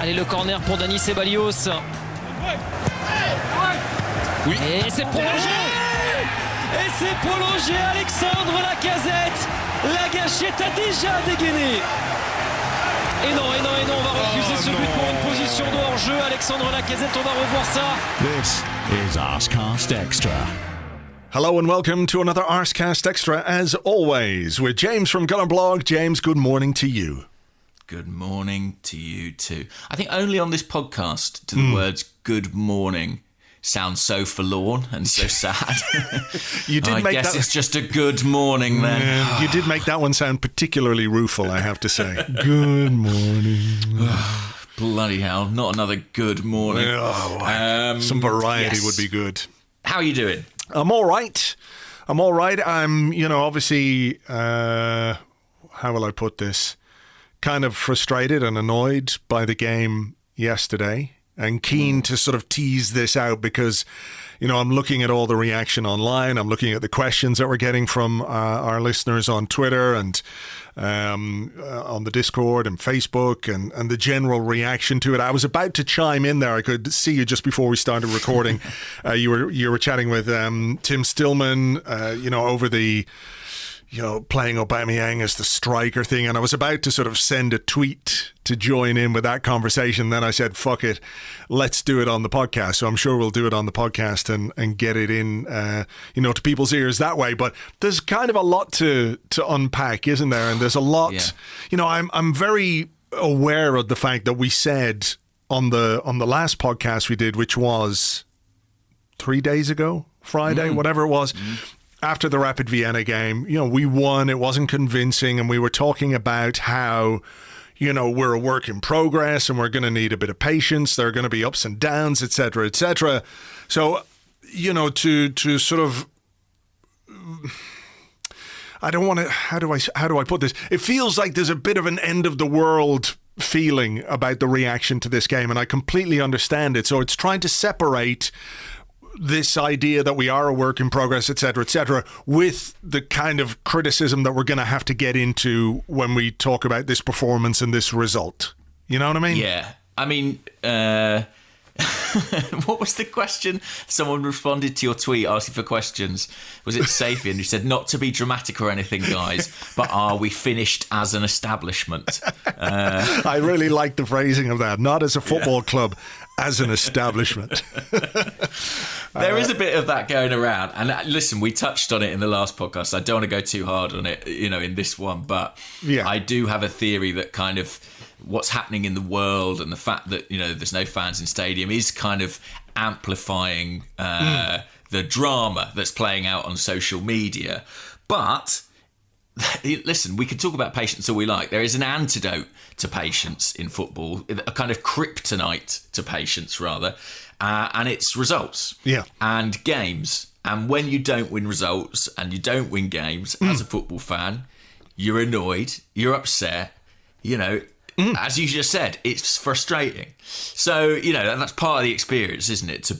Allez, le corner pour Dani, Ceballos. Oui. Et c'est prolongé. Et c'est prolongé. Alexandre Lacazette. La gâchette a déjà dégainé. Et non, on va refuser ce but pour une position de hors-jeu. Alexandre Lacazette, on va revoir ça. This is Arsecast Extra. Hello and welcome to another Arsecast Extra, as always, with James from Blog. James, good morning to you. Good morning to you too. I think only on this podcast do the words good morning sound so forlorn and so sad. You did I guess it's just a good morning then. You did make that one sound particularly rueful, I have to say. Good morning. Bloody hell, not another good morning. Some variety would be good. How are you doing? I'm all right. I'm, obviously, how will I put this? Kind of frustrated and annoyed by the game yesterday and keen to sort of tease this out because, I'm looking at all the reaction online. I'm looking at the questions that we're getting from our listeners on Twitter and on the Discord and Facebook and the general reaction to it. I was about to chime in there. I could see you just before we started recording. You were chatting with Tim Stillman, over the playing Aubameyang as the striker thing. And I was about to sort of send a tweet to join in with that conversation. Then I said, fuck it, let's do it on the podcast. So I'm sure we'll do it on the podcast and get it in, to people's ears that way. But there's kind of a lot to unpack, isn't there? And there's a lot, I'm very aware of the fact that we said on the last podcast we did, which was 3 days ago, Friday, whatever it was, after the Rapid Vienna game, we won. It wasn't convincing. And we were talking about how, we're a work in progress and we're going to need a bit of patience. There are going to be ups and downs, et cetera, et cetera. So, to sort of, I don't want to, how do I put this? It feels like there's a bit of an end of the world feeling about the reaction to this game. And I completely understand it. So it's trying to separate this idea that we are a work in progress, et cetera, with the kind of criticism that we're going to have to get into when we talk about this performance and this result. You know what I mean? Yeah. I mean, what was the question? Someone responded to your tweet asking for questions. Was it Safian who said, not to be dramatic or anything, guys, but are we finished as an establishment? I really like the phrasing of that. Not as a football club, as an establishment. There is a bit of that going around. And listen, we touched on it in the last podcast. I don't want to go too hard on it, in this one. But I do have a theory that kind of what's happening in the world and the fact that, there's no fans in stadium is kind of amplifying the drama that's playing out on social media. But listen, we can talk about patience all we like. There is an antidote to patience in football, a kind of kryptonite to patience, rather, and it's results and games. And when you don't win results and you don't win games as a football fan, you're annoyed, you're upset, as you just said, it's frustrating. So, that's part of the experience, isn't it?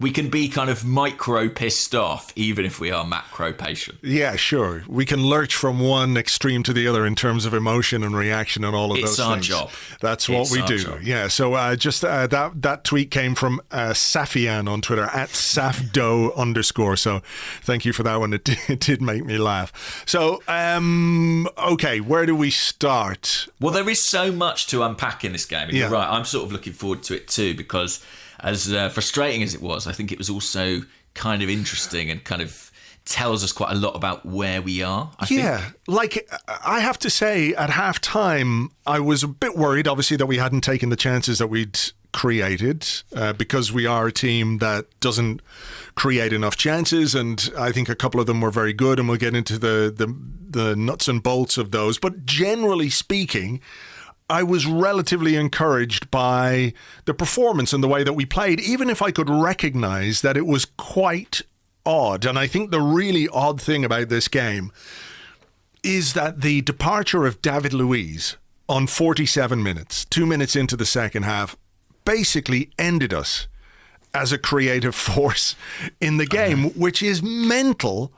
We can be kind of micro pissed off, even if we are macro patient. Yeah, sure. We can lurch from one extreme to the other in terms of emotion and reaction and all of those things. It's our job. That's what we do. Job. Yeah. So that tweet came from Safian on Twitter at @safdo_. So thank you for that one. It did make me laugh. So, okay, where do we start? Well, there is so much to unpack in this game. And you're right. I'm sort of looking forward to it too, because as frustrating as it was, I think it was also kind of interesting and kind of tells us quite a lot about where we are, I think. Like I have to say, at half-time, I was a bit worried, obviously, that we hadn't taken the chances that we'd created because we are a team that doesn't create enough chances, and I think a couple of them were very good, and we'll get into the nuts and bolts of those. But generally speaking, I was relatively encouraged by the performance and the way that we played, even if I could recognize that it was quite odd. And I think the really odd thing about this game is that the departure of David Luiz on 47 minutes, 2 minutes into the second half, basically ended us as a creative force in the game, which is mental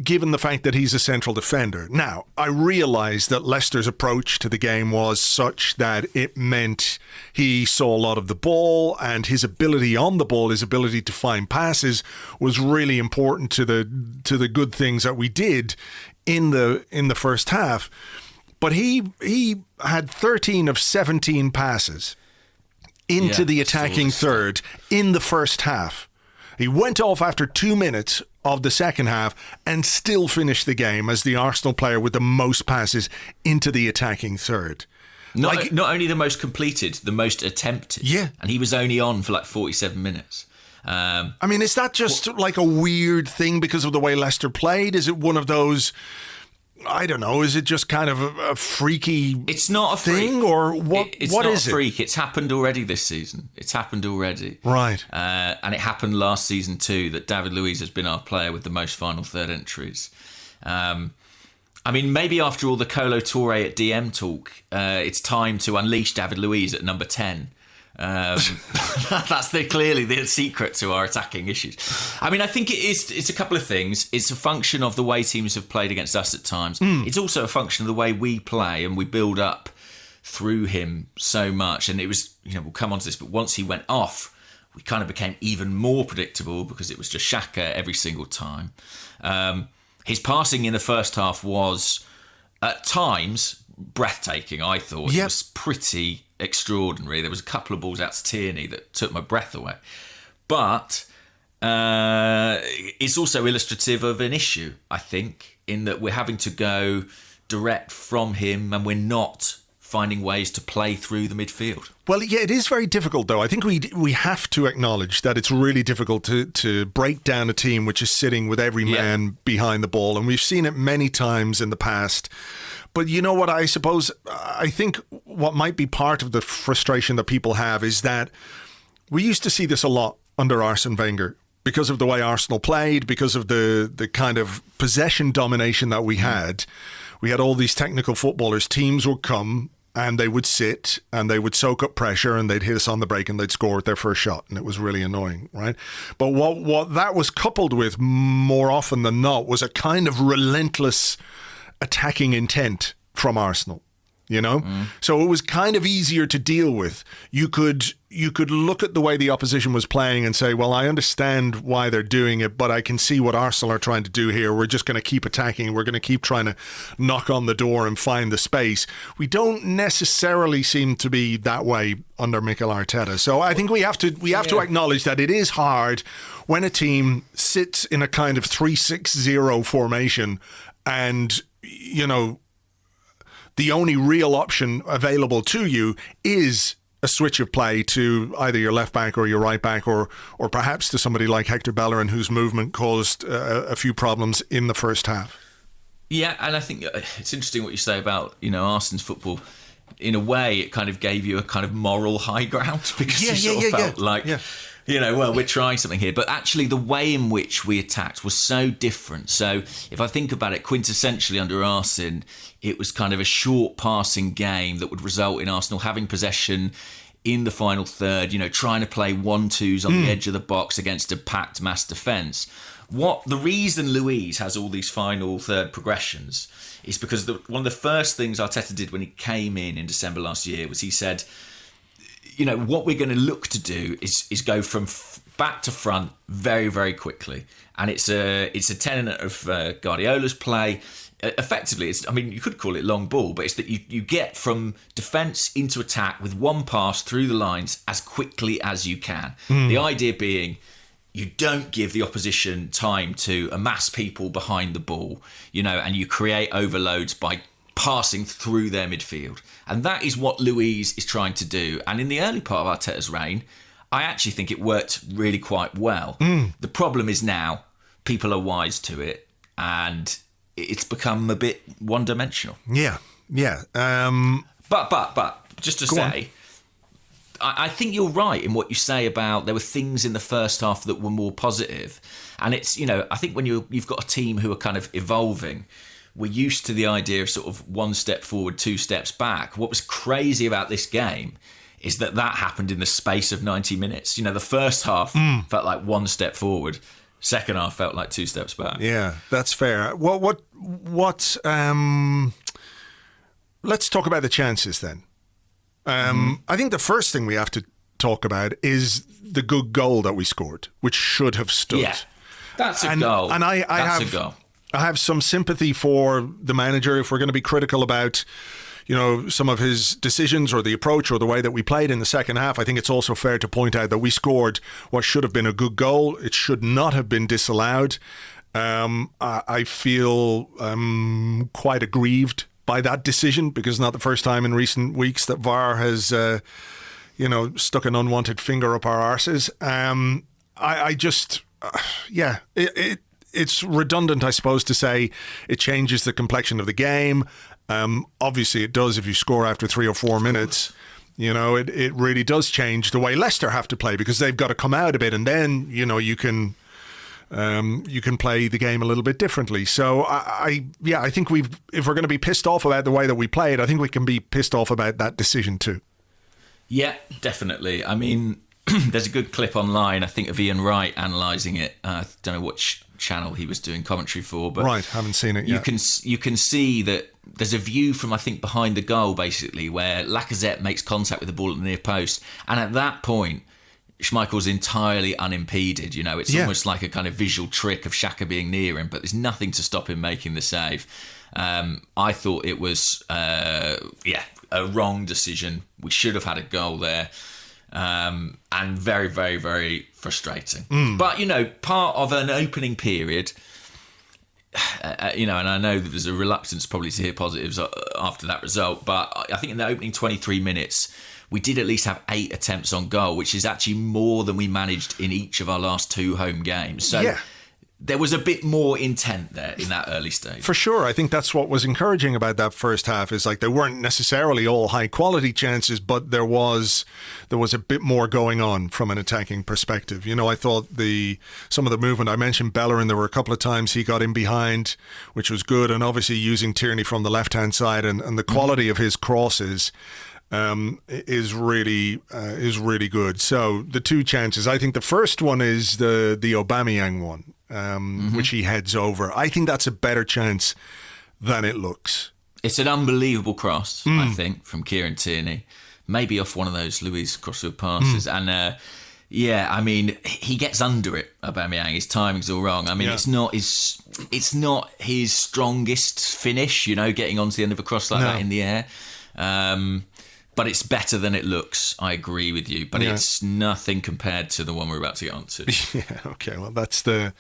given the fact that he's a central defender. Now, I realise that Leicester's approach to the game was such that it meant he saw a lot of the ball, and his ability on the ball, his ability to find passes, was really important to the good things that we did in the first half. But he had 13 of 17 passes into the attacking third in the first half. He went off after 2 minutes of the second half and still finished the game as the Arsenal player with the most passes into the attacking third. Not only the most completed, the most attempted. Yeah. And he was only on for like 47 minutes. I mean, is that just like a weird thing because of the way Leicester played? Is it one of those... I don't know. Is it just kind of a freaky It's not a thing, freak. Or what? It's what not is a freak. It's happened already this season. It's happened already. Right. And it happened last season too, that David Luiz has been our player with the most final third entries. I mean, maybe after all the Kolo Touré at DM talk, it's time to unleash David Luiz at number 10. That's clearly the secret to our attacking issues. I mean, I think it's a couple of things. It's a function of the way teams have played against us at times. It's also a function of the way we play, and we build up through him so much. And it was, we'll come on to this, but once he went off, we kind of became even more predictable because it was just Xhaka every single time. His passing in the first half was, at times, breathtaking, I thought. It was pretty extraordinary. There was a couple of balls out to Tierney that took my breath away. But it's also illustrative of an issue, I think, in that we're having to go direct from him and we're not finding ways to play through the midfield. Well, yeah, it is very difficult, though. I think we have to acknowledge that it's really difficult to break down a team which is sitting with every man behind the ball. And we've seen it many times in the past. But you know what, I think what might be part of the frustration that people have is that we used to see this a lot under Arsene Wenger because of the way Arsenal played, because of the kind of possession domination that we had. We had all these technical footballers. Teams would come and they would sit and they would soak up pressure and they'd hit us on the break and they'd score with their first shot. And it was really annoying, right? But what that was coupled with more often than not was a kind of relentless attacking intent from Arsenal, So it was kind of easier to deal with. You could look at the way the opposition was playing and say, well, I understand why they're doing it, but I can see what Arsenal are trying to do here. We're just going to keep attacking. We're going to keep trying to knock on the door and find the space. We don't necessarily seem to be that way under Mikel Arteta. So I think we have to acknowledge that it is hard when a team sits in a kind of 3-6-0 formation and the only real option available to you is a switch of play to either your left back or your right back, or perhaps to somebody like Hector Bellerin, whose movement caused a few problems in the first half. Yeah, and I think it's interesting what you say about Arsene's football. In a way, it kind of gave you a kind of moral high ground because you sort of felt like... well, we're trying something here. But actually, the way in which we attacked was so different. So if I think about it, quintessentially under Arsene, it was kind of a short passing game that would result in Arsenal having possession in the final third, trying to play 1-2s on the edge of the box against a packed mass defence. The reason Luiz has all these final third progressions is because one of the first things Arteta did when he came in December last year was he said, what we're going to look to do is go from back to front very, very quickly. And it's a tenet of Guardiola's play. Effectively, you could call it long ball, but it's that you get from defence into attack with one pass through the lines as quickly as you can. The idea being you don't give the opposition time to amass people behind the ball, and you create overloads by passing through their midfield. And that is what Luiz is trying to do. And in the early part of Arteta's reign, I actually think it worked really quite well. The problem is now people are wise to it and it's become a bit one-dimensional. Yeah. But just to say, I think you're right in what you say about there were things in the first half that were more positive. And it's, I think when you've got a team who are kind of evolving, we're used to the idea of sort of one step forward, 2 steps back. What was crazy about this game is that happened in the space of 90 minutes. The first half felt like one step forward. Second half felt like 2 steps back. Yeah, that's fair. Let's talk about the chances then. I think the first thing we have to talk about is the good goal that we scored, which should have stood. Yeah, that's a goal. And I have some sympathy for the manager if we're going to be critical about, some of his decisions or the approach or the way that we played in the second half. I think it's also fair to point out that we scored what should have been a good goal. It should not have been disallowed. I feel quite aggrieved by that decision, because it's not the first time in recent weeks that VAR has, stuck an unwanted finger up our arses. It's redundant, I suppose, to say it changes the complexion of the game. Obviously, it does if you score after 3 or 4 minutes. It really does change the way Leicester have to play, because they've got to come out a bit, and then you can play the game a little bit differently. So I think if we're going to be pissed off about the way that we played, I think we can be pissed off about that decision too. Yeah, definitely. I mean, there's a good clip online, I think, of Ian Wright analysing it. I don't know which channel he was doing commentary for, but right, haven't seen it yet. You can see that there's a view from, I think, behind the goal, basically, where Lacazette makes contact with the ball at the near post, and at that point, Schmeichel's entirely unimpeded. It's almost like a kind of visual trick of Xhaka being near him, but there's nothing to stop him making the save. I thought it was, a wrong decision. We should have had a goal there. And very, very, very frustrating. But, part of an opening period, and I know that there's a reluctance probably to hear positives after that result, but I think in the opening 23 minutes, we did at least have 8 attempts on goal, which is actually more than we managed in each of our last 2 home games. So there was a bit more intent there in that early stage. For sure. I think that's what was encouraging about that first half, is like they weren't necessarily all high quality chances, but there was a bit more going on from an attacking perspective. I thought some of the movement, I mentioned Bellerin, there were a couple of times he got in behind, which was good, and obviously using Tierney from the left-hand side and the quality of his crosses is really good. So the 2 chances, I think the first one is the Aubameyang one, which he heads over. I think that's a better chance than it looks. It's an unbelievable cross, I think, from Kieran Tierney, maybe off one of those Luiz crossfield passes, and I mean, he gets under it, Aubameyang. His timing's all wrong. I mean, it's not his strongest finish, getting onto the end of a cross like that in the air. But it's better than it looks. I agree with you, but it's nothing compared to the one we're about to get onto. Yeah, okay. Well, that's the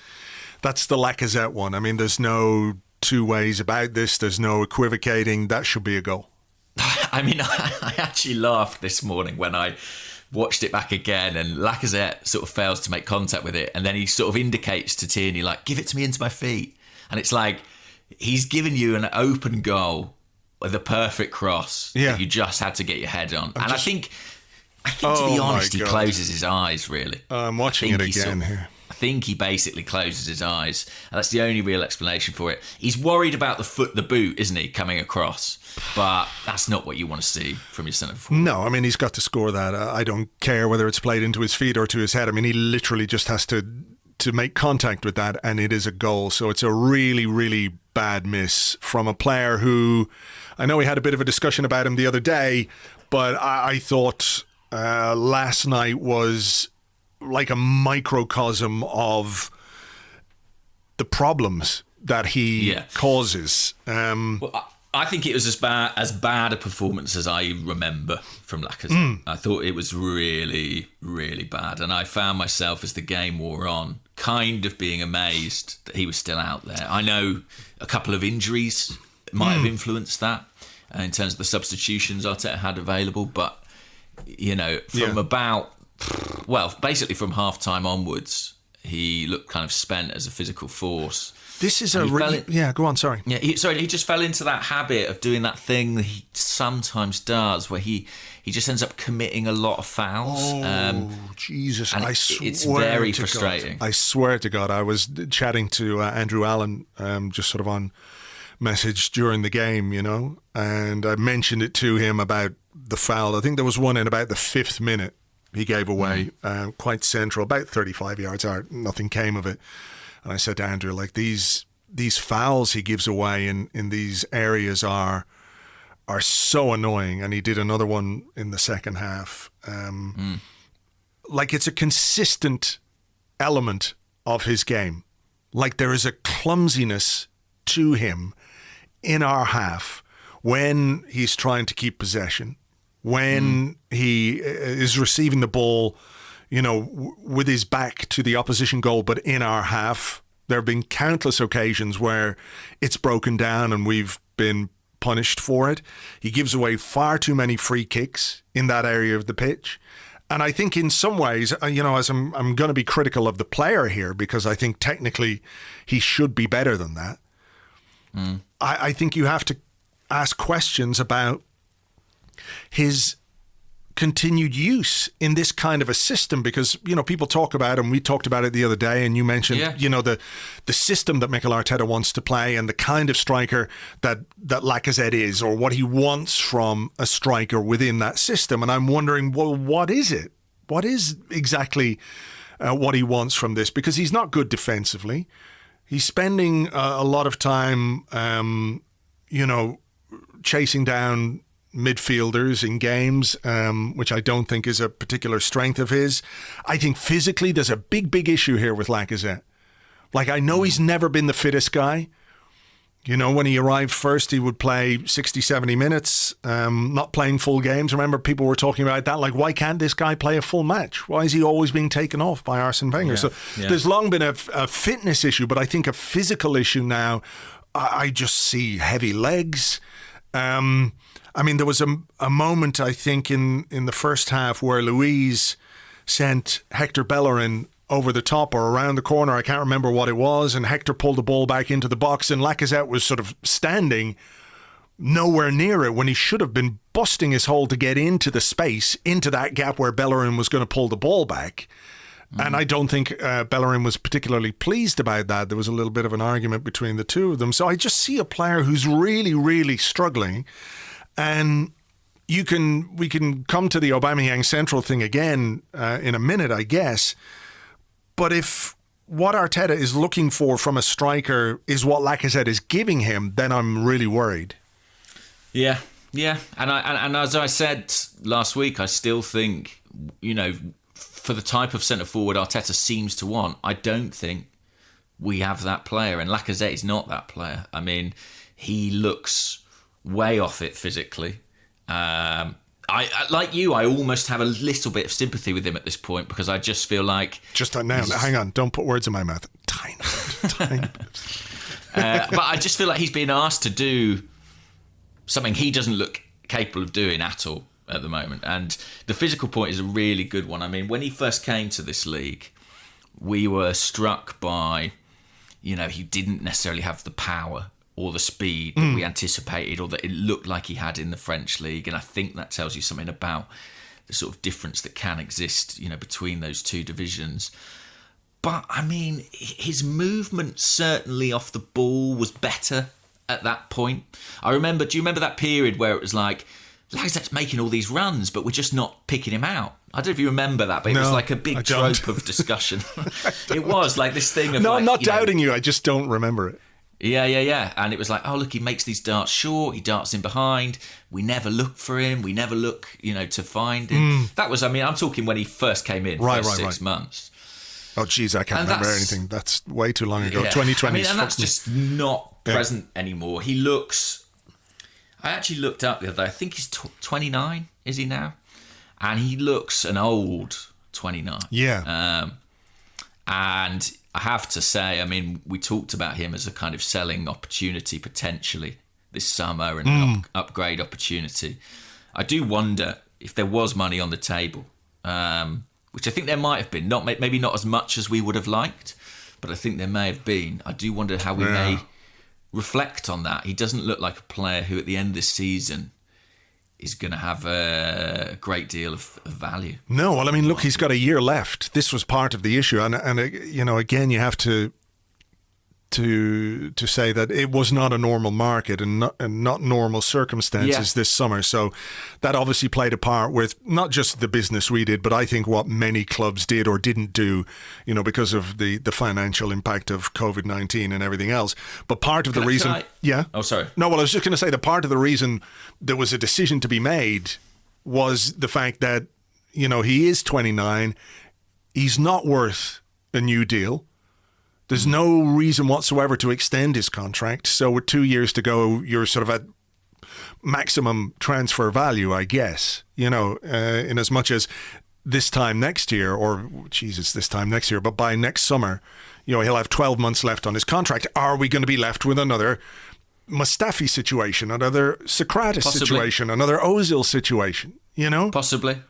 Lacazette one. I mean, there's no 2 ways about this. There's no equivocating. That should be a goal. I mean, I actually laughed this morning when I watched it back again, and Lacazette sort of fails to make contact with it, and then he sort of indicates to Tierney, like, give it to me into my feet. And it's like, he's given you an open goal, the perfect cross that you just had to get your head on. I think to be honest, he closes his eyes, really. I'm watching it again here. I think he basically closes his eyes. And that's the only real explanation for it. He's worried about the boot, isn't he, coming across? But that's not what you want to see from your centre forward. No, I mean, he's got to score that. I don't care whether it's played into his feet or to his head. I mean, he literally just has to make contact with that, and it is a goal. So it's a really, really bad miss from a player who, I know we had a bit of a discussion about him the other day, but I thought last night was like a microcosm of the problems that he causes. Well, I think it was as bad a performance as I remember from Lacazette. I thought it was really, really bad. And I found myself, as the game wore on, kind of being amazed that he was still out there. I know a couple of injuries might have influenced that in terms of the substitutions Arteta had available. But, basically from half-time onwards, he looked kind of spent as a physical force. This is go on, sorry. Yeah, he just fell into that habit of doing that thing that he sometimes does, where he just ends up committing a lot of fouls. Jesus, and it's very frustrating. God. I swear to God, I was chatting to Andrew Allen, just sort of on message during the game, and I mentioned it to him about the foul. I think there was one in about the 5th minute. he gave away, quite central, about 35 yards out. Nothing came of it. And I said to Andrew, like, these fouls he gives away in these areas are so annoying. And he did another one in the second half. Like, it's a consistent element of his game. Like, there is a clumsiness to him in our half when he's trying to keep possession, when he is receiving the ball, you know, with his back to the opposition goal, but in our half. There have been countless occasions where it's broken down and we've been punished for it. He gives away far too many free kicks in that area of the pitch. And I think in some ways, you know, as I'm going to be critical of the player here, because I think technically he should be better than that. I think you have to ask questions about his continued use in this kind of a system, because, you know, people talk about, and we talked about it the other day, and you mentioned, you know, the system that Mikel Arteta wants to play and the kind of striker that Lacazette is, or what he wants from a striker within that system. And I'm wondering, well, what is it? What is exactly what he wants from this? Because he's not good defensively. He's spending a lot of time, you know, chasing down midfielders in games, which I don't think is a particular strength of his. I think physically there's a big issue here with Lacazette. Like, I know he's never been the fittest guy. You know, when he arrived first, he would play 60, 70 minutes, not playing full games. Remember, people were talking about that. Like, why can't this guy play a full match? Why is he always being taken off by Arsene Wenger? There's long been a fitness issue, but I think a physical issue now. I just see heavy legs. I mean, there was a moment, I think, in the first half where Luiz sent Hector Bellerin over the top or around the corner. I can't remember what it was. And Hector pulled the ball back into the box, and Lacazette was sort of standing nowhere near it when he should have been busting his hole to get into the space, into that gap where Bellerin was going to pull the ball back. And I don't think Bellerin was particularly pleased about that. There was a little bit of an argument between the two of them. So I just see a player who's really, really struggling. And we can come to the Aubameyang central thing again in a minute, I guess. But if what Arteta is looking for from a striker is what Lacazette is giving him, then I'm really worried. Yeah. And as I said last week, I still think, you know, for the type of centre forward Arteta seems to want, I don't think we have that player. And Lacazette is not that player. I mean, he looks way off it physically. I like you, I almost have a little bit of sympathy with him at this point, because I just feel like... Just now, hang on, don't put words in my mouth. Tiny bit. But I just feel like he's being asked to do something he doesn't look capable of doing at all at the moment. And the physical point is a really good one. I mean, when he first came to this league, we were struck by, you know, he didn't necessarily have the power or the speed that we anticipated, or that it looked like he had in the French league. And I think that tells you something about the sort of difference that can exist, you know, between those two divisions. But, I mean, his movement certainly off the ball was better at that point. Do you remember that period where it was like, Lacazette's making all these runs, but we're just not picking him out? I don't know if you remember that, but it was like a big trope of discussion. It was like this thing of... No, I'm not doubting you. I just don't remember it. Yeah. And it was like, oh, look, he makes these darts short. He darts in behind. We never look for him. We never look, you know, to find him. That was, I mean, I'm talking when he first came in, first 6 months. Oh, geez, I can't remember anything. That's way too long ago. 2020. I mean, and that's just not present anymore. He looks... I actually looked up the other day. I think he's 29, is he now? And he looks an old 29. Yeah. And I have to say, I mean, we talked about him as a kind of selling opportunity potentially this summer, and an upgrade opportunity. I do wonder if there was money on the table, which I think there might have been. Maybe not as much as we would have liked, but I think there may have been. I do wonder how we may reflect on that. He doesn't look like a player who at the end of this season is going to have a great deal of value. No, well, I mean, look, he's got a year left. This was part of the issue. And you know, again, you have to to say that it was not a normal market and not normal circumstances this summer. So that obviously played a part with not just the business we did, but I think what many clubs did or didn't do, because of the financial impact of COVID-19 and everything else. But part of the reason... Yeah? Oh, sorry. No, well, I was just going to say that part of the reason there was a decision to be made was the fact that, he is 29. He's not worth a new deal. There's no reason whatsoever to extend his contract. So with 2 years to go, you're sort of at maximum transfer value, I guess, in as much as this time next year, but by next summer, he'll have 12 months left on his contract. Are we going to be left with another Mustafi situation, another Socrates situation, another Ozil situation, Possibly.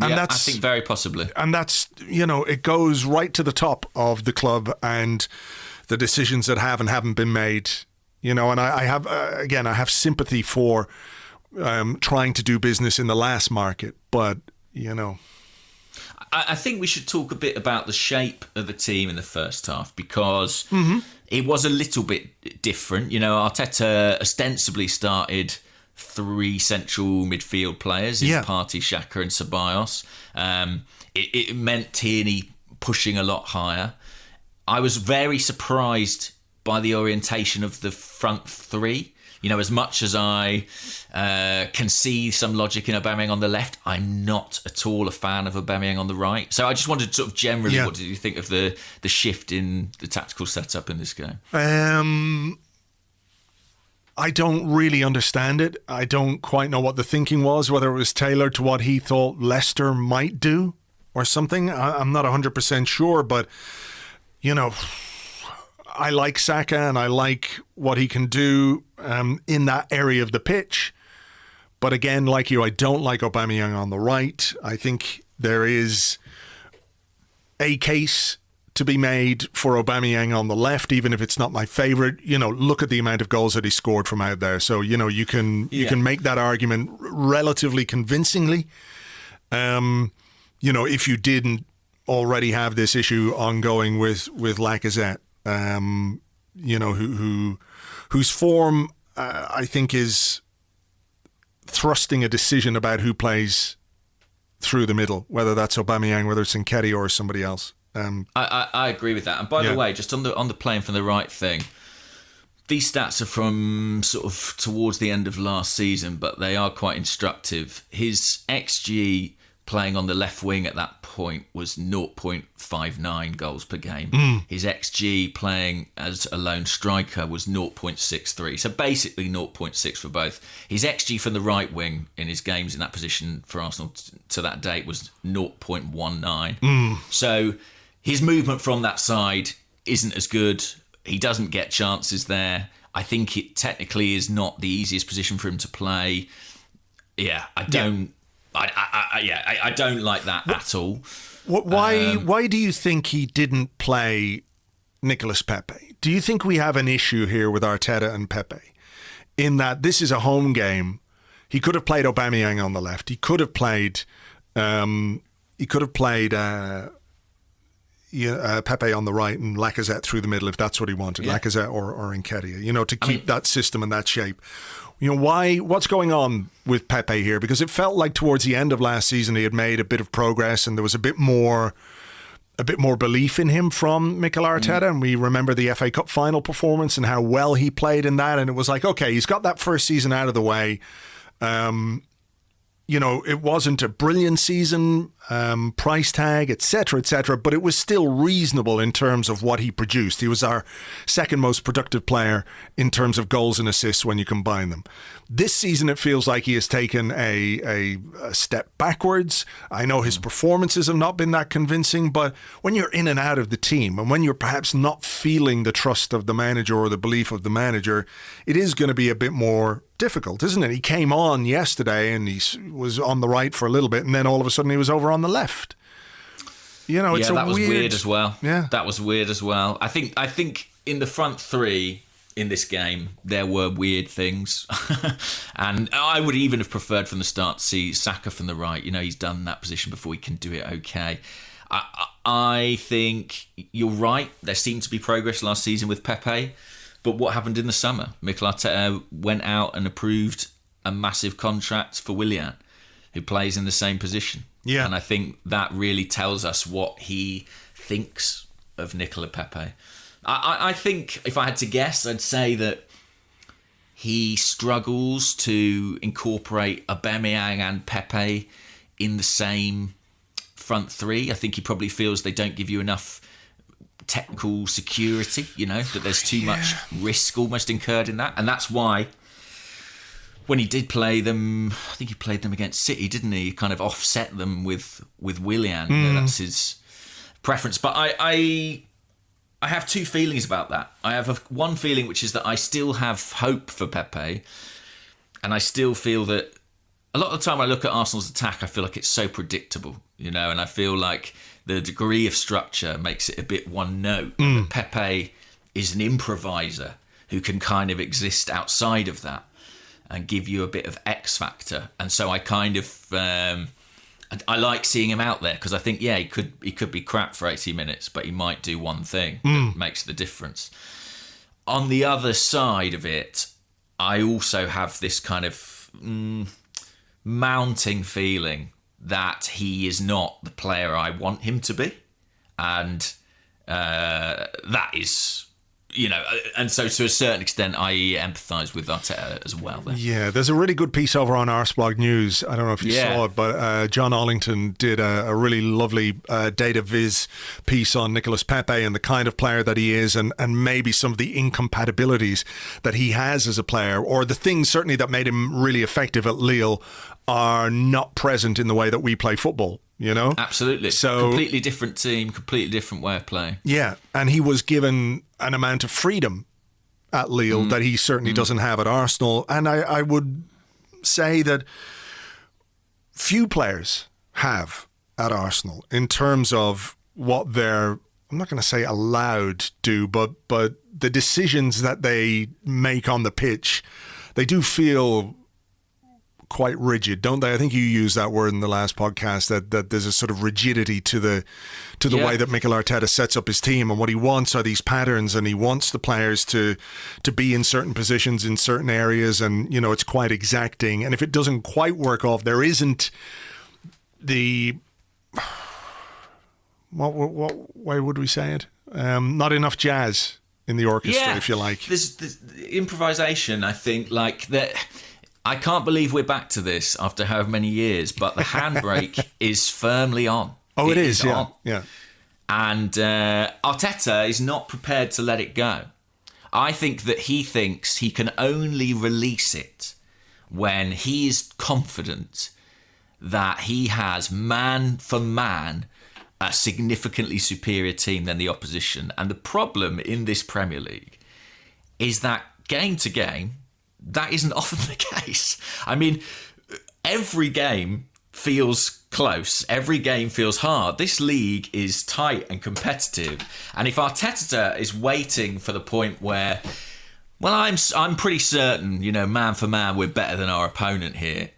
And I think very possibly. And that's, it goes right to the top of the club and the decisions that have and haven't been made, and I have sympathy for trying to do business in the last market, but, I think we should talk a bit about the shape of the team in the first half because it was a little bit different. Arteta ostensibly started 3 central midfield players in Partey, Xhaka and Ceballos. It meant Tierney pushing a lot higher. I was very surprised by the orientation of the front 3. As much as I can see some logic in Aubameyang on the left, I'm not at all a fan of Aubameyang on the right. So I just wanted to sort of generally, what did you think of the shift in the tactical setup in this game? I don't really understand it. I don't quite know what the thinking was, whether it was tailored to what he thought Leicester might do or something. I'm not 100% sure, but, I like Saka and I like what he can do in that area of the pitch. But again, like you, I don't like Aubameyang on the right. I think there is a case to be made for Aubameyang on the left, even if it's not my favourite. Look at the amount of goals that he scored from out there. So, you can make that argument relatively convincingly. If you didn't already have this issue ongoing with Lacazette, whose form I think is thrusting a decision about who plays through the middle, whether that's Aubameyang, whether it's Nketiah or somebody else. I agree with that. And by the way, just on the playing from the right thing, these stats are from sort of towards the end of last season, but they are quite instructive. His XG playing on the left wing at that point was 0.59 goals per game. His XG playing as a lone striker was 0.63. So basically 0.6 for both. His XG from the right wing in his games in that position for Arsenal to that date was 0.19. So his movement from that side isn't as good. He doesn't get chances there. I think it technically is not the easiest position for him to play. I don't like that at all. Why do you think he didn't play Nicolas Pepe? Do you think we have an issue here with Arteta and Pepe in that this is a home game? He could have played Aubameyang on the left. He could have played Pepe on the right and Lacazette through the middle if that's what he wanted. Lacazette or Nketiah, to keep that system and that shape. What's going on with Pepe here? Because it felt like towards the end of last season he had made a bit of progress and there was a bit more belief in him from Mikel Arteta. And we remember the FA Cup final performance and how well he played in that. And it was like, okay, he's got that first season out of the way. It wasn't a brilliant season, price tag, etc., but it was still reasonable in terms of what he produced. He was our second most productive player in terms of goals and assists when you combine them. This season, it feels like he has taken a step backwards. I know his performances have not been that convincing, but when you're in and out of the team and when you're perhaps not feeling the trust of the manager or the belief of the manager, it is going to be a bit more difficult, isn't it? He came on yesterday and he was on the right for a little bit and then all of a sudden he was over on the left. It's that was weird as well. Yeah. That was weird as well. I think in the front 3 in this game, there were weird things. And I would even have preferred from the start to see Saka from the right. He's done that position before, he can do it okay. I think you're right. There seemed to be progress last season with Pepe. But what happened in the summer? Mikel Arteta went out and approved a massive contract for Willian, who plays in the same position. Yeah. And I think that really tells us what he thinks of Nicola Pepe. I think if I had to guess, I'd say that he struggles to incorporate Aubameyang and Pepe in the same front three. I think he probably feels they don't give you enough technical security, that there's too much risk almost incurred in that. And that's why when he did play them, I think he played them against City, didn't he? He kind of offset them with Willian. That's his preference. But I have two feelings about that. I have one feeling, which is that I still have hope for Pepe. And I still feel that a lot of the time when I look at Arsenal's attack, I feel like it's so predictable, and I feel like the degree of structure makes it a bit one note. Pepe is an improviser who can kind of exist outside of that and give you a bit of X factor. And so I kind of I like seeing him out there because I think he could be crap for 80 minutes, but he might do one thing that makes the difference. On the other side of it, I also have this kind of mounting feeling that he is not the player I want him to be. And that is, and so to a certain extent, I empathise with Arteta as well. Then. Yeah, there's a really good piece over on Arseblog News. I don't know if you saw it, but John Allington did a really lovely data viz piece on Nicolas Pepe and the kind of player that he is and maybe some of the incompatibilities that he has as a player, or the things certainly that made him really effective at Lille are not present in the way that we play football. Absolutely. So completely different team, completely different way of playing. Yeah, and he was given an amount of freedom at Lille that he certainly doesn't have at Arsenal. And I would say that few players have at Arsenal in terms of what they're, I'm not going to say allowed to do, but the decisions that they make on the pitch, they do feel quite rigid, don't they? I think you used that word in the last podcast, that there's a sort of rigidity to the way that Mikel Arteta sets up his team, and what he wants are these patterns, and he wants the players to be in certain positions in certain areas, and it's quite exacting. And if it doesn't quite work off, there isn't the what way would we say it? Not enough jazz in the orchestra, if you like. There's improvisation, I think, like that. I can't believe we're back to this after however many years, but the handbrake is firmly on. Oh, it is, yeah. On. Yeah. And Arteta is not prepared to let it go. I think that he thinks he can only release it when he is confident that he has, man for man, a significantly superior team than the opposition. And the problem in this Premier League is that game to game, that isn't often the case. I mean, every game feels close. Every game feels hard. This league is tight and competitive. And if Arteta is waiting for the point where, well, I'm pretty certain, man for man, we're better than our opponent here,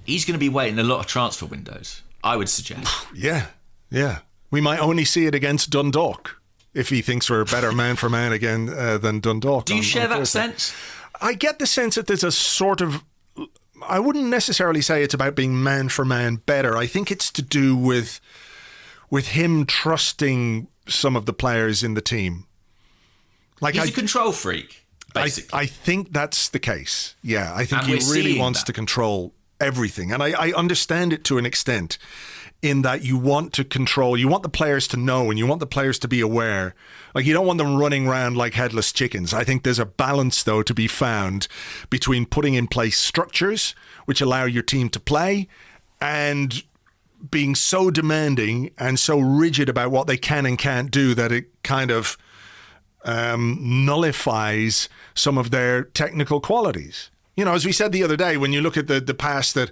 he's going to be waiting a lot of transfer windows, I would suggest. Yeah. We might only see it against Dundalk if he thinks we're a better man for man again than Dundalk. Do you share that sense? I get the sense that there's a sort of, I wouldn't necessarily say it's about being man for man better. I think it's to do with him trusting some of the players in the team. Like he's a control freak, basically. I think that's the case. Yeah, I think he really wants to control everything. And I understand it to an extent, in that you want to control, you want the players to know, and you want the players to be aware. Like, you don't want them running around like headless chickens. I think there's a balance, though, to be found between putting in place structures which allow your team to play and being so demanding and so rigid about what they can and can't do that it kind of nullifies some of their technical qualities. As we said the other day, when you look at the pass that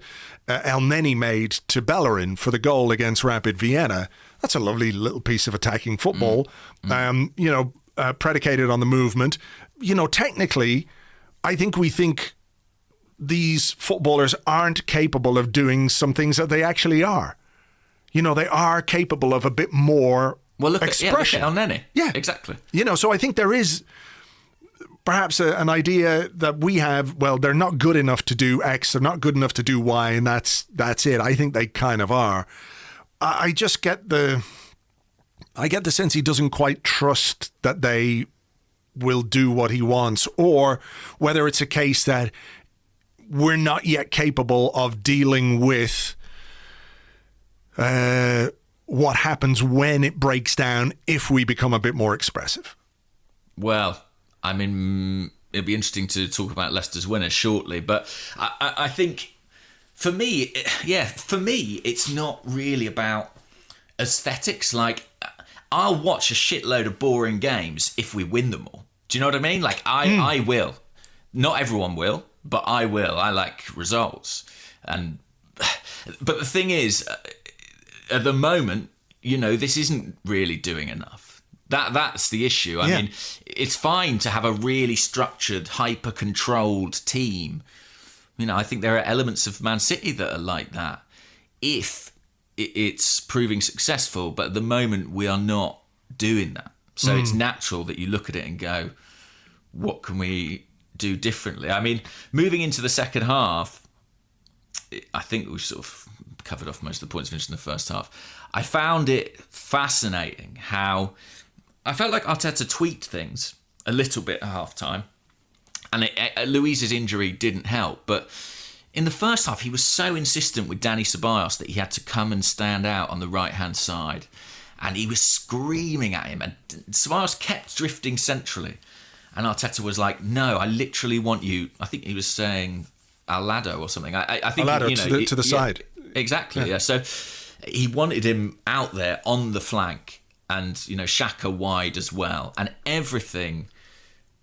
El Neni made to Bellerin for the goal against Rapid Vienna, that's a lovely little piece of attacking football, predicated on the movement. Technically, I think we think these footballers aren't capable of doing some things that they actually are. they are capable of a bit more expression. Look at El Neni. Yeah, exactly. So I think there is perhaps an idea that we have, well, they're not good enough to do X, they're not good enough to do Y, and that's it. I think they kind of are. I just get the sense he doesn't quite trust that they will do what he wants, or whether it's a case that we're not yet capable of dealing with what happens when it breaks down if we become a bit more expressive. Well, I mean, it'd be interesting to talk about Leicester's winner shortly, but I think for me, it's not really about aesthetics. Like, I'll watch a shitload of boring games if we win them all. Do you know what I mean? Like, I will. Not everyone will, but I will. I like results. But the thing is, at the moment, this isn't really doing enough. That's the issue. I mean, it's fine to have a really structured, hyper-controlled team. I think there are elements of Man City that are like that if it's proving successful. But at the moment, we are not doing that. So it's natural that you look at it and go, what can we do differently? I mean, moving into the second half, I think we've sort of covered off most of the points finished in the first half. I found it fascinating how I felt like Arteta tweaked things a little bit at half-time. And Luiz's injury didn't help. But in the first half, he was so insistent with Dani Ceballos that he had to come and stand out on the right-hand side. And he was screaming at him. And Ceballos kept drifting centrally. And Arteta was like, no, I literally want you. I think he was saying al lado or something. I think al lado to the side. Exactly, yeah. So he wanted him out there on the flank. And, Xhaka wide as well. And everything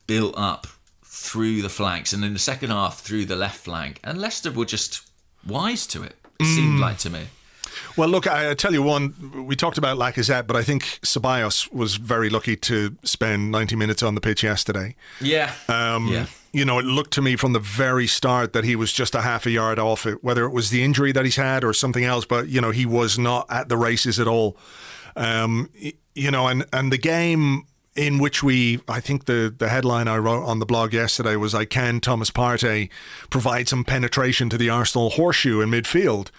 built up through the flanks. And in the second half, through the left flank. And Leicester were just wise to it, seemed like to me. Well, look, I tell you one, we talked about Lacazette, but I think Ceballos was very lucky to spend 90 minutes on the pitch yesterday. Yeah. It looked to me from the very start that he was just a half a yard off it, whether it was the injury that he's had or something else, but, he was not at the races at all. And the game in which I think the headline I wrote on the blog yesterday was, can Thomas Partey provide some penetration to the Arsenal horseshoe in midfield?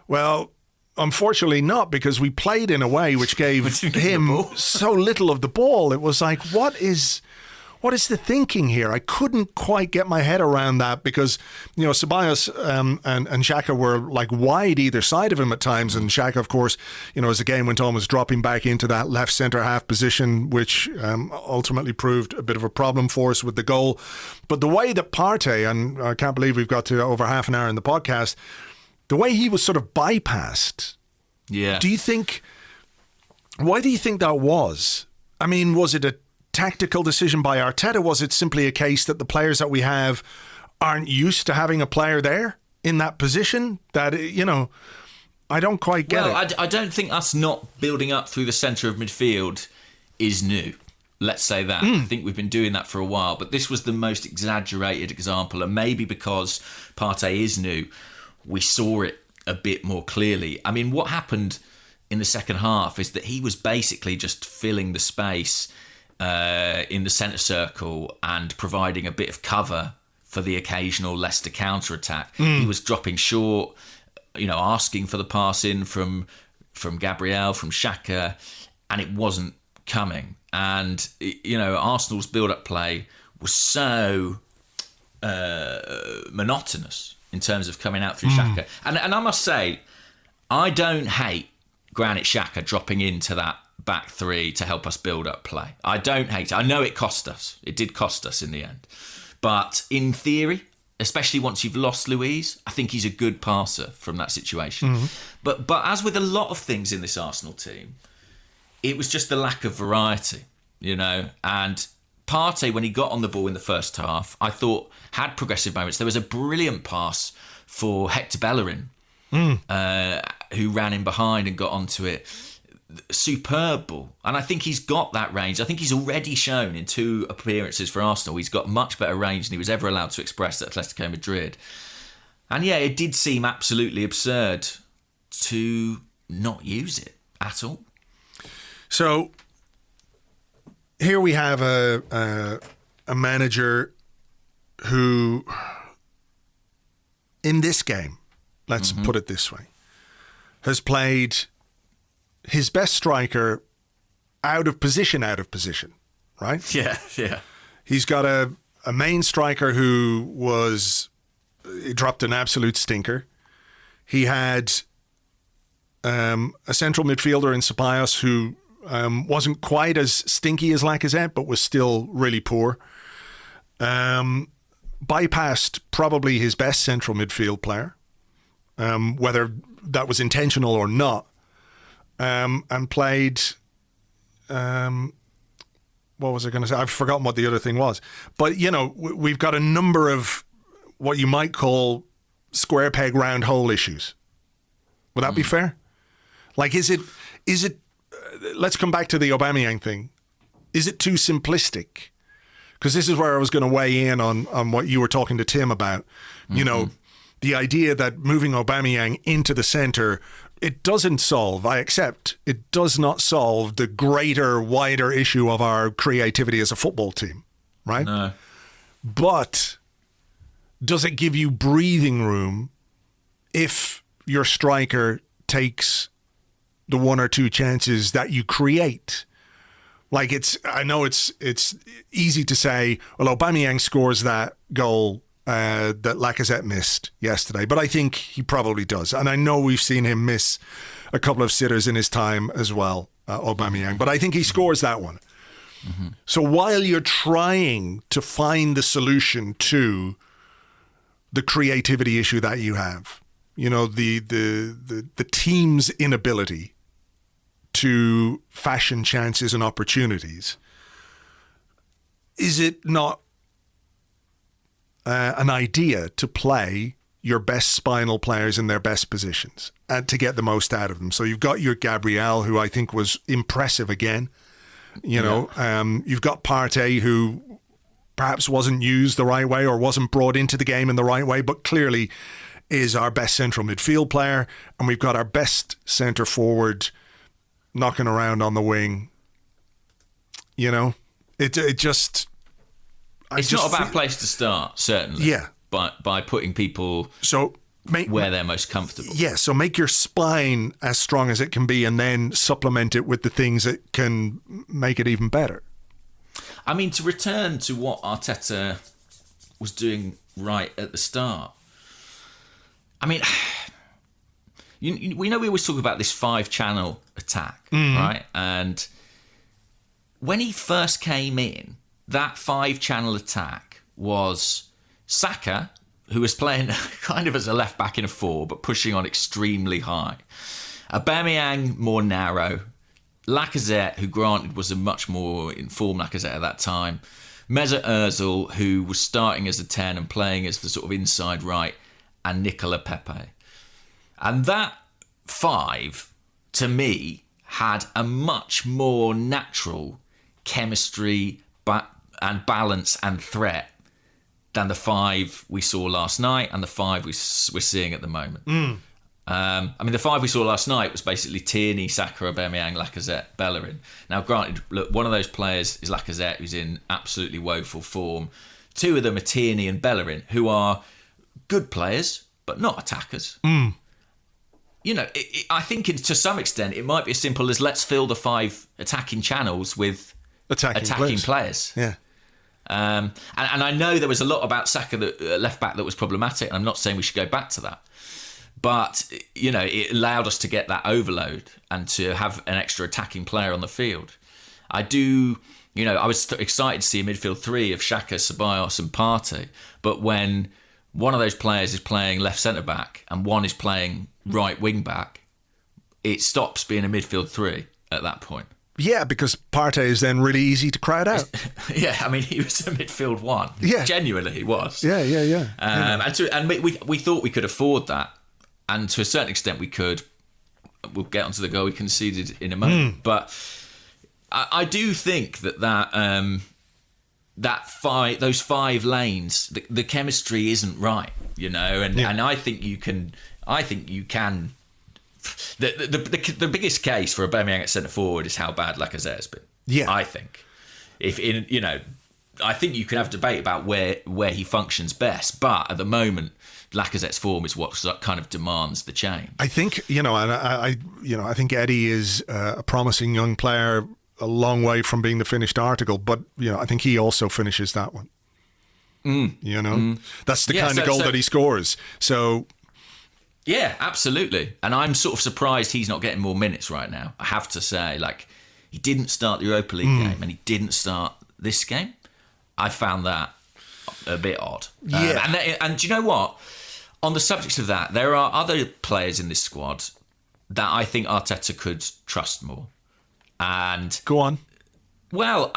Well, unfortunately not, because we played in a way which gave him so little of the ball. It was like, what is the thinking here? I couldn't quite get my head around that because, Ceballos and Xhaka were like wide either side of him at times. And Xhaka, of course, as the game went on, was dropping back into that left centre-half position, which ultimately proved a bit of a problem for us with the goal. But the way that Partey, and I can't believe we've got to over half an hour in the podcast, the way he was sort of bypassed. Yeah. Why do you think that was? I mean, was it a tactical decision by Arteta? Was it simply a case that the players that we have aren't used to having a player there in that position? That, I don't quite get it. I don't think us not building up through the centre of midfield is new. Let's say that. I think we've been doing that for a while, but this was the most exaggerated example, and maybe because Partey is new, we saw it a bit more clearly. I mean, what happened in the second half is that he was basically just filling the space in the centre circle and providing a bit of cover for the occasional Leicester counter-attack. He was dropping short, asking for the pass in from Gabriel, from Xhaka, and it wasn't coming. And, Arsenal's build-up play was so monotonous in terms of coming out through Xhaka. And I must say, I don't hate Granit Xhaka dropping into that back three to help us build up play. I don't hate it. I know it cost us. It did cost us in the end. But in theory, especially once you've lost Luiz, I think he's a good passer from that situation. But as with a lot of things in this Arsenal team, it was just the lack of variety, and Partey, when he got on the ball in the first half, I thought had progressive moments. There was a brilliant pass for Hector Bellerin, who ran in behind and got onto it. Superb ball. And I think he's got that range. I think he's already shown in 2 appearances for Arsenal he's got much better range than he was ever allowed to express at Atletico Madrid. And yeah, it did seem absolutely absurd to not use it at all. So here we have a manager who, in this game, let's put it this way, has played his best striker out of position, right? Yeah, yeah. He's got a main striker who he dropped an absolute stinker. He had a central midfielder in Ceballos who wasn't quite as stinky as Lacazette, but was still really poor. Bypassed probably his best central midfield player, whether that was intentional or not, and played... what was I going to say? I've forgotten what the other thing was. But, we've got a number of what you might call square peg, round hole issues. Would that be fair? Like, is it? Let's come back to the Aubameyang thing. Is it too simplistic? Because this is where I was going to weigh in on what you were talking to Tim about. The idea that moving Aubameyang into the centre, it doesn't solve, I accept, it does not solve the greater, wider issue of our creativity as a football team, right? No. But does it give you breathing room if your striker takes the one or two chances that you create? Like, I know it's easy to say, well, Aubameyang scores that goal that Lacazette missed yesterday, but I think he probably does. And I know we've seen him miss a couple of sitters in his time as well, Aubameyang, but I think he scores that one. Mm-hmm. So while you're trying to find the solution to the creativity issue that you have, the team's inability to fashion chances and opportunities, is it not an idea to play your best spinal players in their best positions and to get the most out of them? So you've got your Gabriel, who I think was impressive again. You've got Partey, who perhaps wasn't used the right way or wasn't brought into the game in the right way, but clearly is our best central midfield player. And we've got our best centre forward knocking around on the wing. It's not a bad place to start, certainly. Yeah. But by putting people where they're most comfortable. Yeah, so make your spine as strong as it can be and then supplement it with the things that can make it even better. I mean, to return to what Arteta was doing right at the start, I mean, we always talk about this 5-channel attack, right? And when he first came in, that 5-channel attack was Saka, who was playing kind of as a left back in a 4, but pushing on extremely high. Aubameyang, more narrow. Lacazette, who granted was a much more informed Lacazette at that time. Mesut Ozil, who was starting as a 10 and playing as the sort of inside right, and Nicola Pepe. And that 5, to me, had a much more natural chemistry and balance and threat than the 5 we saw last night and the 5 we're seeing at the moment. I mean, the 5 we saw last night was basically Tierney, Saka, Aubameyang, Lacazette, Bellerin. Now, granted, look, one of those players is Lacazette, who's in absolutely woeful form. 2 of them are Tierney and Bellerin, who are good players, but not attackers. I think to some extent it might be as simple as let's fill the 5 attacking channels with attacking players. Yeah. And I know there was a lot about Saka, left back, that was problematic, and I'm not saying we should go back to that. But, it allowed us to get that overload and to have an extra attacking player on the field. I was excited to see a midfield 3 of Xhaka, Ceballos and Partey. But when one of those players is playing left centre-back and one is playing right wing-back, it stops being a midfield 3 at that point. Yeah, because Partey is then really easy to crowd out. Yeah, I mean, he was a midfield 1. Yeah. Genuinely, he was. Yeah. And we thought we could afford that. And to a certain extent, we could. We'll get onto the goal we conceded in a moment. But I do think that those 5 lanes, the chemistry isn't right, and I think you can the biggest case for Aubameyang at centre forward is how bad Lacazette has been. Yeah, I think I think you can have debate about where he functions best, but at the moment, Lacazette's form is what kind of demands the change. I think I think Eddie is a promising young player, a long way from being the finished article, but I think he also finishes that one. That's the kind of goal that he scores. So. Yeah, absolutely. And I'm sort of surprised he's not getting more minutes right now. I have to say, he didn't start the Europa League game and he didn't start this game. I found that a bit odd. Yeah. And do you know what? On the subject of that, there are other players in this squad that I think Arteta could trust more. And go on. Well,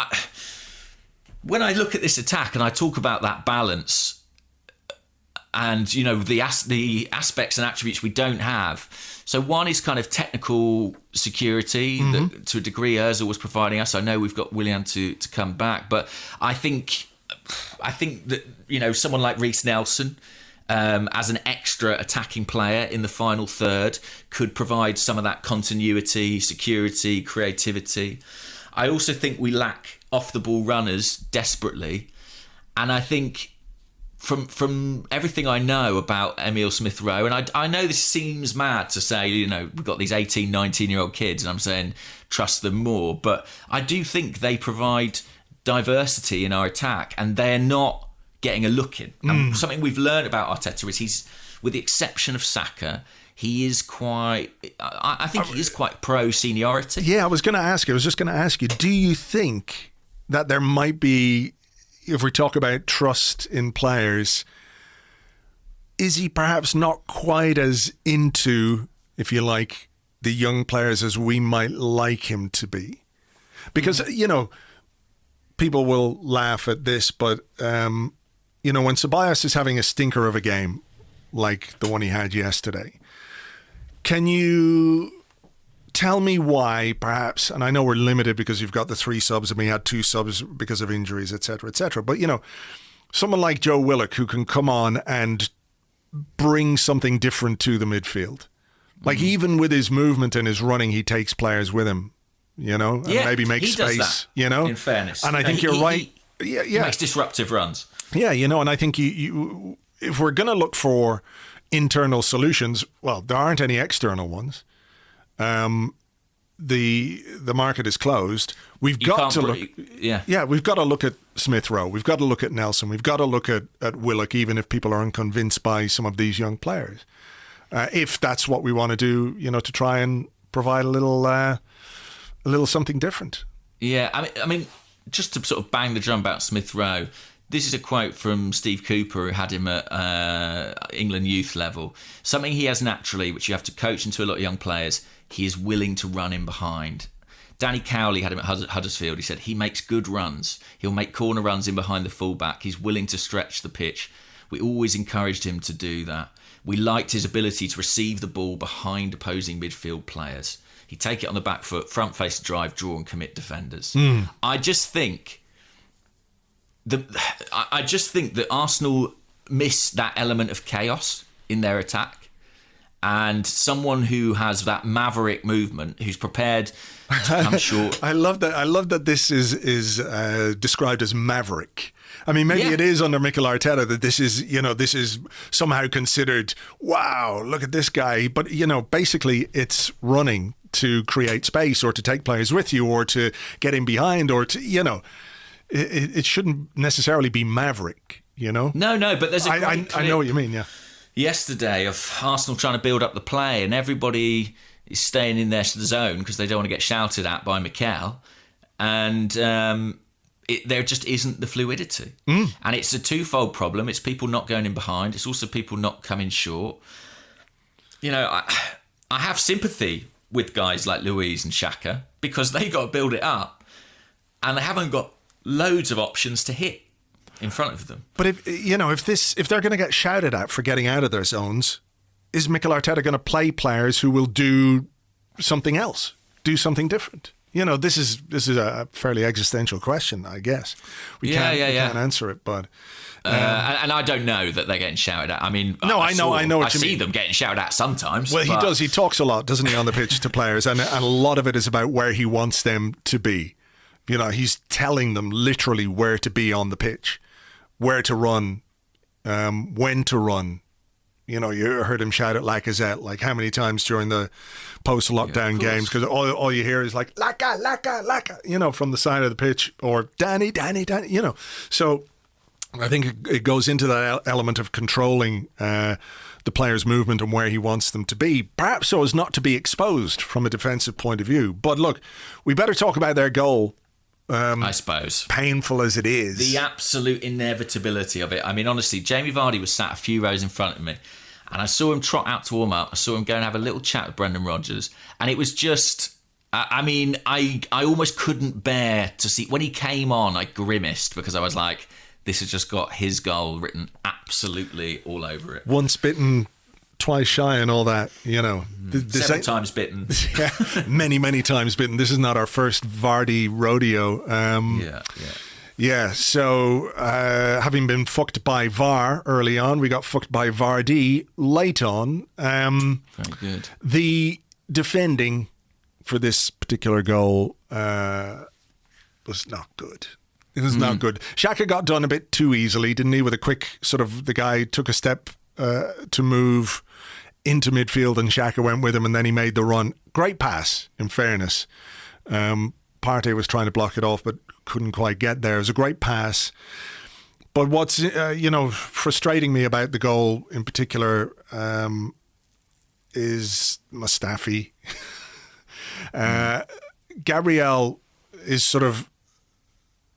when I look at this attack and I talk about that balance and, the aspects and attributes we don't have. So one is kind of technical security that, to a degree, Ozil was providing us. I know we've got Willian to come back, but I think that, someone like Reece Nelson, as an extra attacking player in the final third, could provide some of that continuity, security, creativity. I also think we lack off-the-ball runners desperately. And I think from everything I know about Emile Smith-Rowe, and I know this seems mad to say, we've got these 18, 19-year-old kids, and I'm saying trust them more, but I do think they provide diversity in our attack, and they're not getting a look in. And something we've learned about Arteta is he's, with the exception of Saka, he is quite, I think he is quite pro-seniority. Yeah, I was just going to ask you, do you think that there might be, if we talk about trust in players, is he perhaps not quite as into, if you like, the young players as we might like him to be? Because, people will laugh at this, but, when Ceballos is having a stinker of a game, like the one he had yesterday, can you tell me why, perhaps, and I know we're limited because you've got the 3 subs and we had 2 subs because of injuries, etc., but, someone like Joe Willock who can come on and bring something different to the midfield. Like, even with his movement and his running, he takes players with him, and maybe makes space, does that, in fairness. And I think you're right. He makes disruptive runs. Yeah, and I think you if we're going to look for internal solutions, well, there aren't any external ones. The market is closed. We've got to look. We've got to look at Smith-Rowe. We've got to look at Nelson. We've got to look at Willock, even if people are unconvinced by some of these young players. If that's what we want to do, to try and provide a little something different. Yeah, I mean, just to sort of bang the drum about Smith-Rowe. This is a quote from Steve Cooper, who had him at England youth level. Something he has naturally, which you have to coach into a lot of young players. He is willing to run in behind. Danny Cowley had him at Huddersfield. He said he makes good runs. He'll make corner runs in behind the fullback. He's willing to stretch the pitch. We always encouraged him to do that. We liked his ability to receive the ball behind opposing midfield players. He'd take it on the back foot, front face drive, draw and commit defenders. I just think that Arsenal miss that element of chaos in their attack, and someone who has that maverick movement, who's prepared to come short. I love that this is described as maverick. I mean, maybe it is under Mikel Arteta that this is somehow considered, wow, look at this guy. But, basically it's running to create space or to take players with you or to get in behind or to, it shouldn't necessarily be maverick, No, but there's a great clip I know what you mean, yeah. Yesterday of Arsenal trying to build up the play and everybody is staying in their zone because they don't want to get shouted at by Mikel. And there just isn't the fluidity. And it's a twofold problem. It's people not going in behind. It's also people not coming short. I have sympathy with guys like Luiz and Xhaka because they got to build it up and they haven't got loads of options to hit in front of them. But if they're going to get shouted at for getting out of their zones, is Mikel Arteta going to play players who will do something else, do something different? This is a fairly existential question, I guess. We can't answer it, but and I don't know that they're getting shouted at. I mean, no, I know what you mean. I see them getting shouted at sometimes. Well, he does. He talks a lot, doesn't he, on the pitch to players, and a lot of it is about where he wants them to be. He's telling them literally where to be on the pitch, where to run, when to run. You heard him shout at Lacazette like how many times during the post-lockdown games, because all you hear is like Laka, from the side of the pitch, or Dani, So I think it goes into that element of controlling the player's movement and where he wants them to be, perhaps so as not to be exposed from a defensive point of view. But look, we better talk about their goal. I suppose. Painful as it is. The absolute inevitability of it. I mean, honestly, Jamie Vardy was sat a few rows in front of me, and I saw him trot out to warm up. I saw him go and have a little chat with Brendan Rodgers, and it was just... I almost couldn't bear to see... When he came on, I grimaced, because I was like, this has just got his goal written absolutely all over it. Once bitten, twice shy and all that, Several times bitten. Yeah, many times bitten. This is not our first Vardy rodeo. Yeah, so having been fucked by VAR early on, we got fucked by Vardy late on. Very good. The defending for this particular goal was not good. It was not good. Xhaka got done a bit too easily, didn't he? With a quick the guy took a step to move into midfield, and Xhaka went with him, and then he made the run. Great pass, in fairness. Partey was trying to block it off, but couldn't quite get there. It was a great pass. But what's frustrating me about the goal in particular is Mustafi. Gabriel is sort of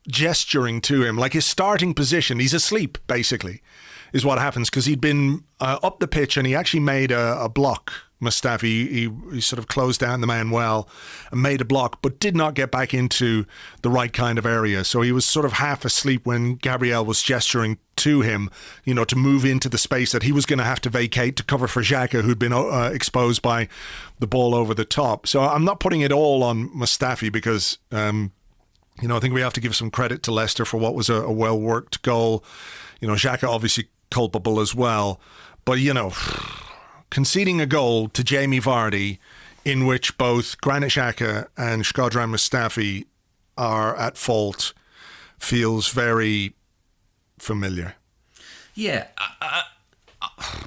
gesturing to him like his starting position. He's asleep, basically, is what happens, because he'd been up the pitch and he actually made a block. Mustafi, he sort of closed down the man well and made a block, but did not get back into the right kind of area. So he was sort of half asleep when Gabriel was gesturing to him, to move into the space that he was going to have to vacate to cover for Xhaka, who'd been exposed by the ball over the top. So I'm not putting it all on Mustafi, because I think we have to give some credit to Leicester for what was a well-worked goal. Xhaka obviously culpable as well. But, conceding a goal to Jamie Vardy in which both Granit Xhaka and Shkodran Mustafi are at fault feels very familiar. Yeah.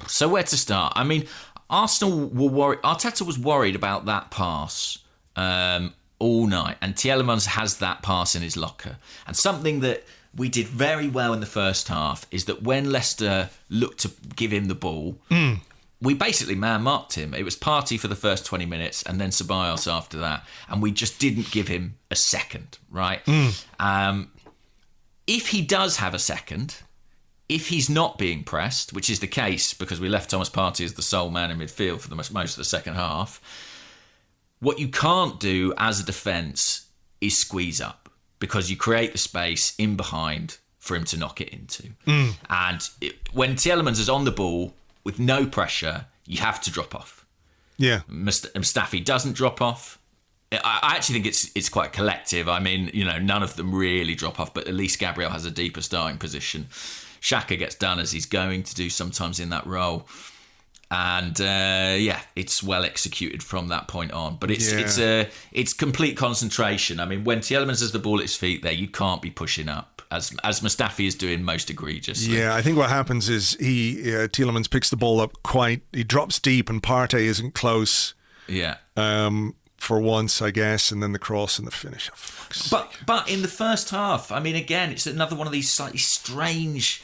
So where to start? I mean, Arsenal were worried. Arteta was worried about that pass all night, and Tielemans has that pass in his locker. And something that we did very well in the first half is that when Leicester looked to give him the ball, we basically man-marked him. It was Partey for the first 20 minutes and then Ceballos after that. And we just didn't give him a second, right? If he does have a second, if he's not being pressed, which is the case because we left Thomas Partey as the sole man in midfield for most of the second half, what you can't do as a defence is squeeze up, because you create the space in behind for him to knock it into. And when Tielemans is on the ball with no pressure, you have to drop off. Yeah. Mustafi doesn't drop off. I actually think it's quite collective. I mean, none of them really drop off, but at least Gabriel has a deeper starting position. Xhaka gets done as he's going to do sometimes in that role. And it's well executed from that point on. But it's complete concentration. I mean, when Tielemans has the ball at his feet there, you can't be pushing up, as Mustafi is doing most egregiously. Yeah, I think what happens is Tielemans picks the ball up he drops deep, and Partey isn't close. Yeah. For once, I guess, and then the cross and the finish. But in the first half, I mean, again, it's another one of these slightly strange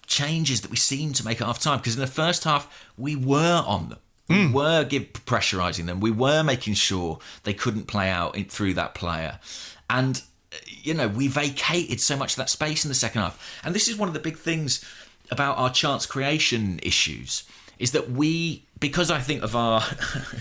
changes that we seem to make at half time, because in the first half we were on them, we were pressurising them, we were making sure they couldn't play out through that player, and we vacated so much of that space in the second half. And this is one of the big things about our chance creation issues, is that because I think of our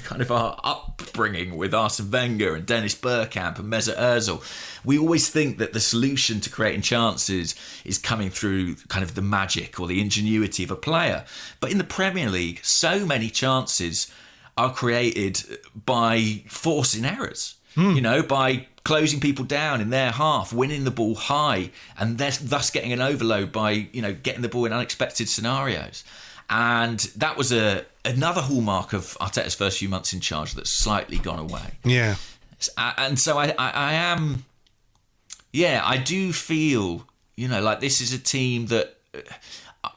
kind of our upbringing with Arsene Wenger and Dennis Bergkamp and Mesut Ozil, we always think that the solution to creating chances is coming through kind of the magic or the ingenuity of a player. But in the Premier League, so many chances are created by forcing errors. by closing people down in their half, winning the ball high, and thus getting an overload by, getting the ball in unexpected scenarios. And that was another hallmark of Arteta's first few months in charge that's slightly gone away. Yeah. And so I do feel, like this is a team that,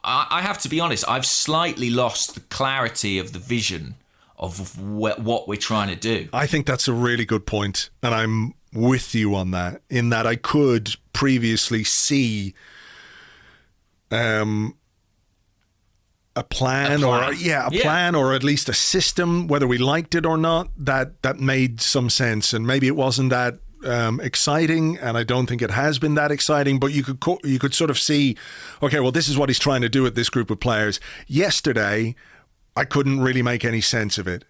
I have to be honest, I've slightly lost the clarity of the vision of what we're trying to do. I think that's a really good point, and I'm with you on that, in that I could previously see a plan, plan, or at least a system, whether we liked it or not, that made some sense. And maybe it wasn't that exciting, and I don't think it has been that exciting, but you could sort of see, okay, well, this is what he's trying to do with this group of players. Yesterday, I couldn't really make any sense of it.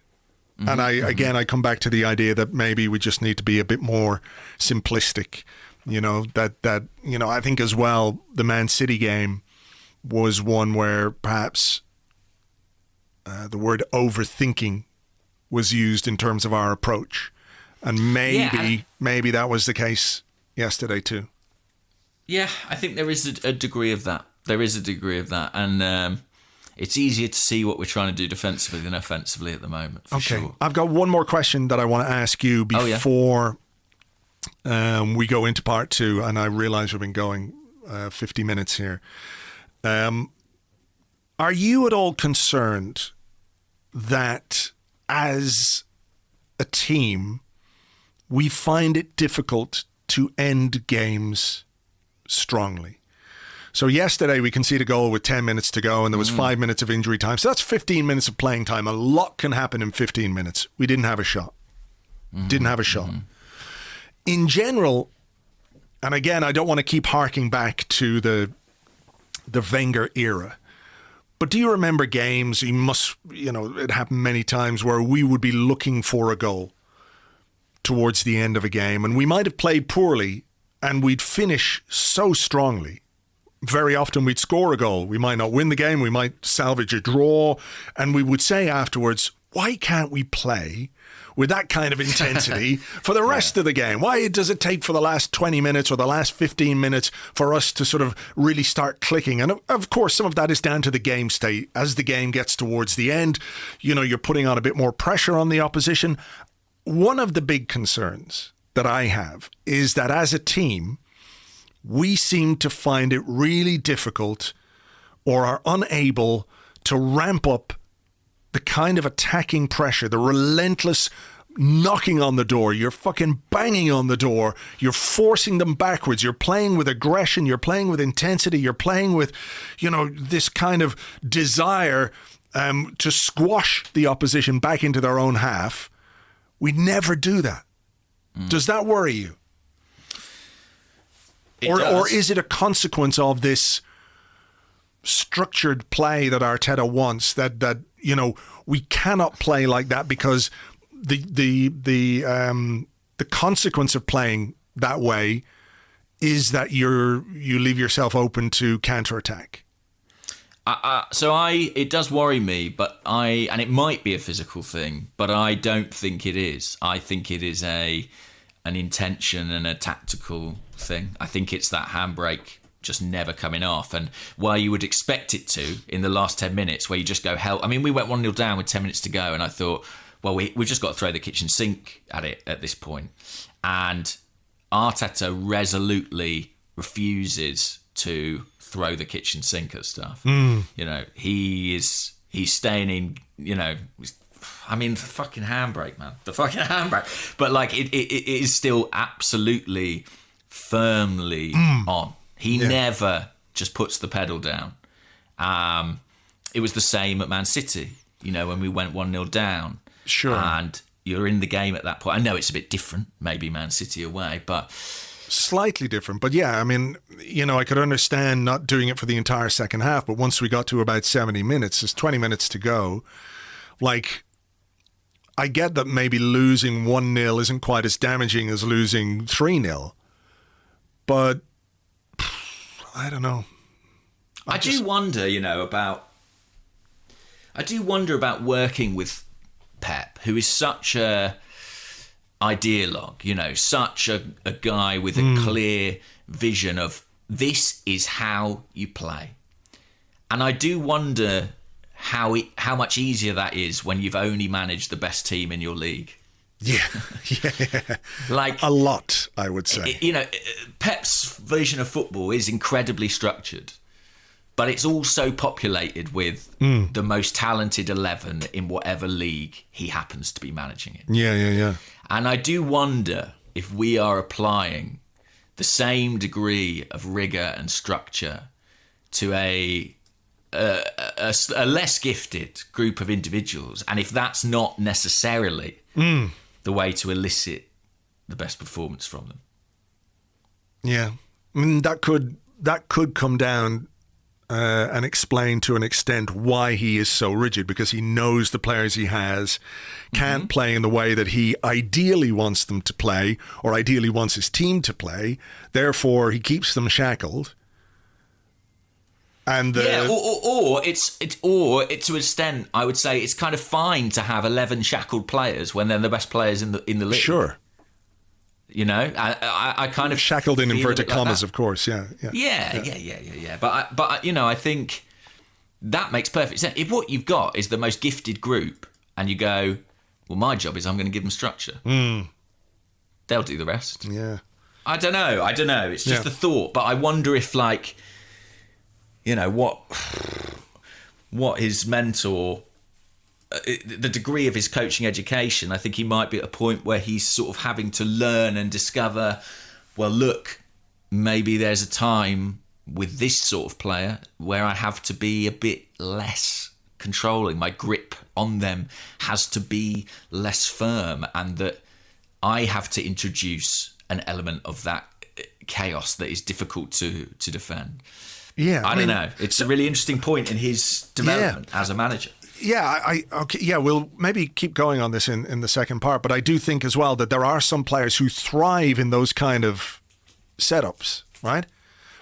And I come back to the idea that maybe we just need to be a bit more simplistic. I think as well, the Man City game was one where perhaps the word overthinking was used in terms of our approach. And maybe that was the case yesterday too. Yeah, I think there is a degree of that. And it's easier to see what we're trying to do defensively than offensively at the moment, for sure. I've got one more question that I want to ask you before we go into part two, and I realise we've been going 50 minutes here. Are you at all concerned that as a team, we find it difficult to end games strongly? So yesterday we conceded a goal with 10 minutes to go, and there was 5 minutes of injury time. So that's 15 minutes of playing time. A lot can happen in 15 minutes. We didn't have a shot. In general, and again, I don't want to keep harking back to the Wenger era, but do you remember games, it happened many times, where we would be looking for a goal towards the end of a game, and we might have played poorly and we'd finish so strongly. Very often we'd score a goal. We might not win the game. We might salvage a draw. And we would say afterwards, why can't we play with that kind of intensity for the rest of the game? Why does it take for the last 20 minutes or the last 15 minutes for us to sort of really start clicking? And of course, some of that is down to the game state. As the game gets towards the end, you're putting on a bit more pressure on the opposition. One of the big concerns that I have is that as a team, we seem to find it really difficult, or are unable to ramp up the kind of attacking pressure, the relentless knocking on the door. You're fucking banging on the door. You're forcing them backwards. You're playing with aggression. You're playing with intensity. You're playing with, this kind of desire to squash the opposition back into their own half. We never do that. Does that worry you? Or is it a consequence of this structured play that Arteta wants, that we cannot play like that because the consequence of playing that way is that you leave yourself open to counterattack? It does worry me, and it might be a physical thing, but I don't think it is. I think it is an intention and a tactical thing. I think it's that handbrake just never coming off, and while you would expect it to in the last 10 minutes, where you just go hell. I mean, we went 1-0 down with 10 minutes to go, and I thought, well, we've just got to throw the kitchen sink at it at this point. And Arteta resolutely refuses to throw the kitchen sink at stuff. He's staying in. I mean, the fucking handbrake, man. The fucking handbrake. But it is still absolutely firmly on. He never just puts the pedal down. It was the same at Man City, when we went 1-0 down. Sure. And you're in the game at that point. I know it's a bit different, maybe Man City away, but... Slightly different. But yeah, I mean, I could understand not doing it for the entire second half, but once we got to about 70 minutes, there's 20 minutes to go. I get that maybe losing 1-0 isn't quite as damaging as losing 3-0, but I don't know. I do wonder about working with Pep, who is such a ideologue, you know, such a guy with a clear vision of this is how you play. And I do wonder how much easier that is when you've only managed the best team in your league. Yeah. Like a lot, I would say. You know, Pep's version of football is incredibly structured, but it's also populated with the most talented 11 in whatever league he happens to be managing it. Yeah. And I do wonder if we are applying the same degree of rigour and structure to a less gifted group of individuals, and if that's not necessarily the way to elicit the best performance from them. Yeah, I mean, that could come down and explain to an extent why he is so rigid, because he knows the players he has can't play in the way that he ideally wants them to play, or ideally wants his team to play. Therefore, he keeps them shackled. And or it's to an extent, I would say it's kind of fine to have 11 shackled players when they're the best players in the league. Sure. You know, I kind of shackled in inverted commas, like of course. Yeah. But you know, I think that makes perfect sense. If what you've got is the most gifted group, and you go, well, my job is I'm going to give them structure. They'll do the rest. Yeah. I don't know. It's just a thought, but I wonder if, like, you know, what his mentor, the degree of his coaching education, I think he might be at a point where he's sort of having to learn and discover, well, look, maybe there's a time with this sort of player where I have to be a bit less controlling. My grip on them has to be less firm, and that I have to introduce an element of that chaos that is difficult to defend. Yeah, I don't know. It's a really interesting point in his development as a manager. Yeah, we'll maybe keep going on this in the second part, but I do think as well that there are some players who thrive in those kind of setups, right?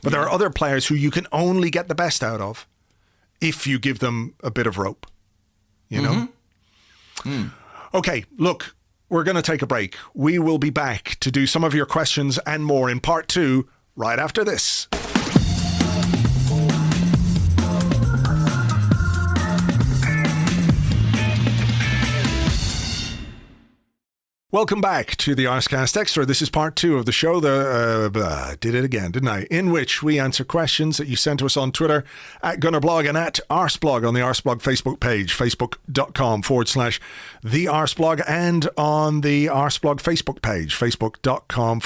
But there are other players who you can only get the best out of if you give them a bit of rope, you know? Okay, look, we're going to take a break. We will be back to do some of your questions and more in part 2 right after this. Welcome back to the Arsecast Extra. This is part 2 of the show. Did it again, didn't I? In which we answer questions that you sent to us on Twitter at Gunnerblog and at Arseblog on the Arseblog Facebook page, facebook.com/the Arseblog, and on the Arseblog Facebook page, facebook.com/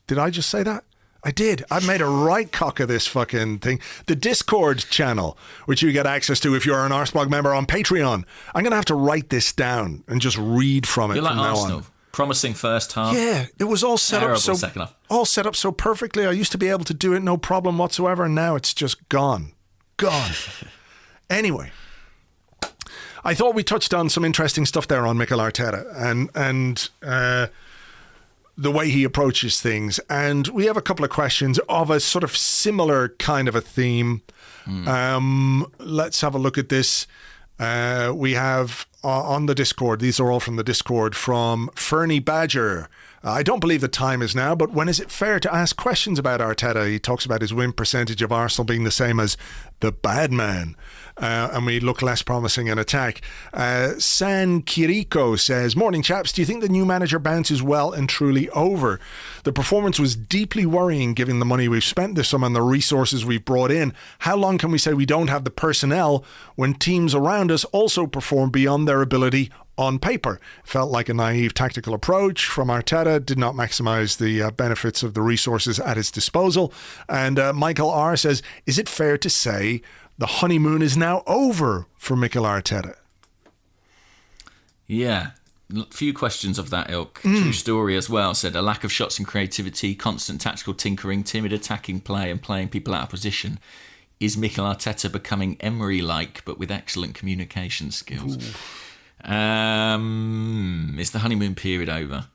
did I just say that? I did. I made a right cock of this fucking thing. The Discord channel, which you get access to if you're an Arseblog member on Patreon. I'm going to have to write this down and just read from it You're from like now Arsenal. on. Promising first half. Yeah, it was all set up so second half. all set up so perfectly. I used to be able to do it no problem whatsoever, and now it's just gone. Anyway, I thought we touched on some interesting stuff there on Mikel Arteta and the way he approaches things. And we have a couple of questions of a sort of similar kind of a theme. Let's have a look at this. We have on the Discord, these are all from the Discord, from Fernie Badger. I don't believe the time is now, but when is it fair to ask questions about Arteta? He talks about his win percentage of Arsenal being the same as the bad man. And we look less promising in attack. San Kiriko says, morning chaps, do you think the new manager bounce is well and truly over? The performance was deeply worrying given the money we've spent this summer and the resources we've brought in. How long can we say we don't have the personnel when teams around us also perform beyond their ability on paper? Felt like a naive tactical approach from Arteta, did not maximise the benefits of the resources at his disposal. And Michael R says, is it fair to say the honeymoon is now over for Mikel Arteta? Yeah, a few questions of that ilk. True story as well. Said a lack of shots and creativity, constant tactical tinkering, timid attacking play and playing people out of position. Is Mikel Arteta becoming Emery-like but with excellent communication skills? Is the honeymoon period over?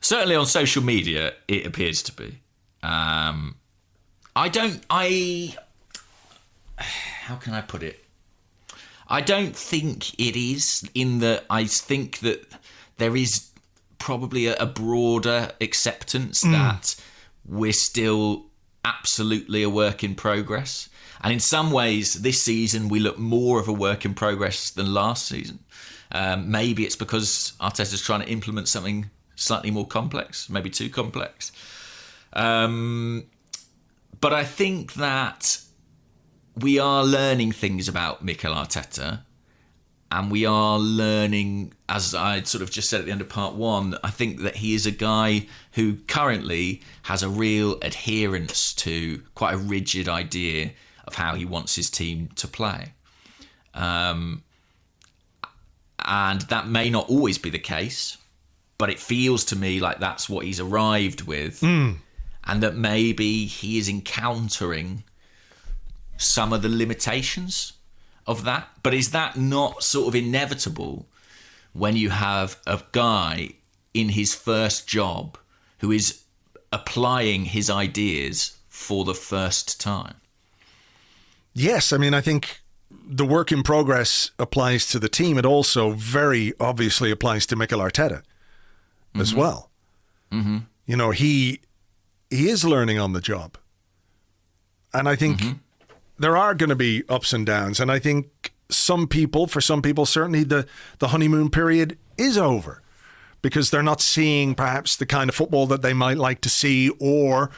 Certainly on social media, it appears to be. How can I put it? I don't think it is, in that I think that there is probably a broader acceptance that we're still absolutely a work in progress. And in some ways, this season, we look more of a work in progress than last season. Maybe it's because Arteta's trying to implement something slightly more complex, maybe too complex. But I think that we are learning things about Mikel Arteta, and we are learning, as I sort of just said at the end of part one, I think that he is a guy who currently has a real adherence to quite a rigid idea of how he wants his team to play. And that may not always be the case, but it feels to me like that's what he's arrived with, and that maybe he is encountering some of the limitations of that. But is that not sort of inevitable when you have a guy in his first job who is applying his ideas for the first time? Yes, I mean, I think the work in progress applies to the team. It also very obviously applies to Mikel Arteta as well. Mm-hmm. You know, he is learning on the job. And I think there are going to be ups and downs. And I think for some people, certainly the honeymoon period is over because they're not seeing perhaps the kind of football that they might like to see, or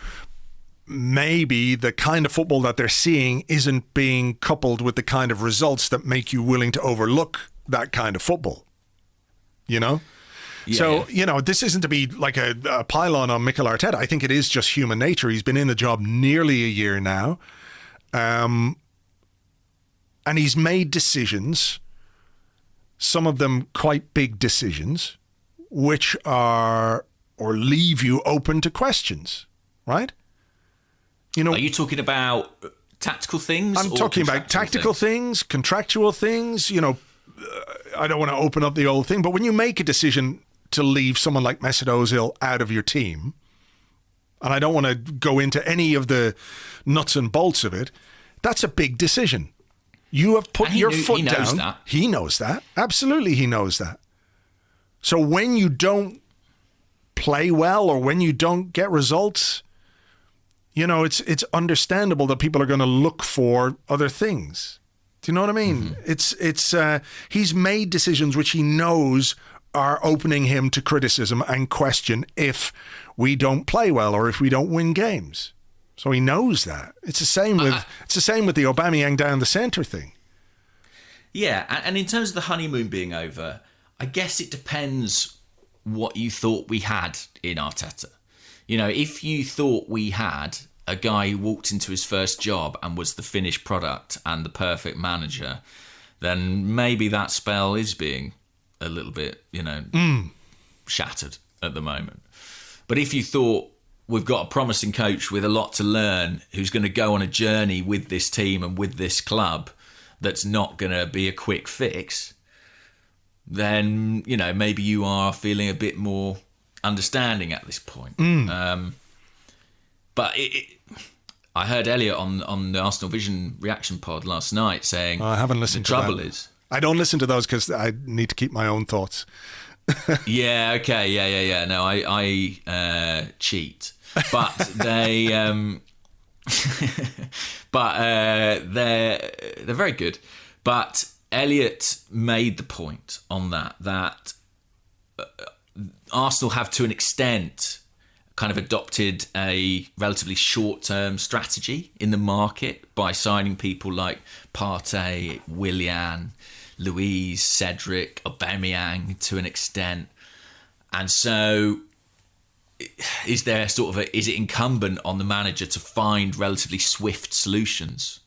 maybe the kind of football that they're seeing isn't being coupled with the kind of results that make you willing to overlook that kind of football, you know? Yeah, so, you know, this isn't to be like a pile-on Mikel Arteta. I think it is just human nature. He's been in the job nearly a year now. And he's made decisions, some of them quite big decisions, which are, or leave you open to questions, right? You know, are you talking about tactical things? I'm talking about tactical things, contractual things. You know, I don't want to open up the old thing, but when you make a decision to leave someone like Mesut Ozil out of your team, and I don't want to go into any of the nuts and bolts of it, that's a big decision. You have put your foot down. He knows that. Absolutely, he knows that. So when you don't play well or when you don't get results, you know, it's understandable that people are going to look for other things. Do you know what I mean? Mm-hmm. He's made decisions which he knows are opening him to criticism and question if we don't play well or if we don't win games. So he knows that. It's the same with the Aubameyang down the centre thing. Yeah, and in terms of the honeymoon being over, I guess it depends what you thought we had in Arteta. You know, if you thought we had a guy who walked into his first job and was the finished product and the perfect manager, then maybe that spell is being a little bit, you know, shattered at the moment. But if you thought we've got a promising coach with a lot to learn who's going to go on a journey with this team and with this club that's not going to be a quick fix, then, you know, maybe you are feeling a bit more understanding at this point. But I heard Elliot on the Arsenal Vision reaction pod last night saying I haven't listened to that. The trouble is, I don't listen to those because I need to keep my own thoughts. Yeah, okay, yeah. No, I cheat, but they, they're very good. But Elliot made the point on that Arsenal have, to an extent, kind of adopted a relatively short-term strategy in the market by signing people like Partey, Willian, Luiz, Cedric, Aubameyang to an extent. And so is it incumbent on the manager to find relatively swift solutions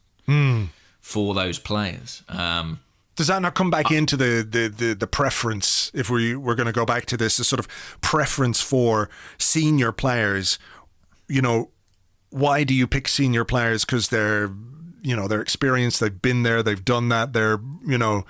for those players? Does that not come back into the preference, if we're going to go back to this, the sort of preference for senior players? You know, why do you pick senior players? Because they're experienced, they've been there, they've done that, they're, you know,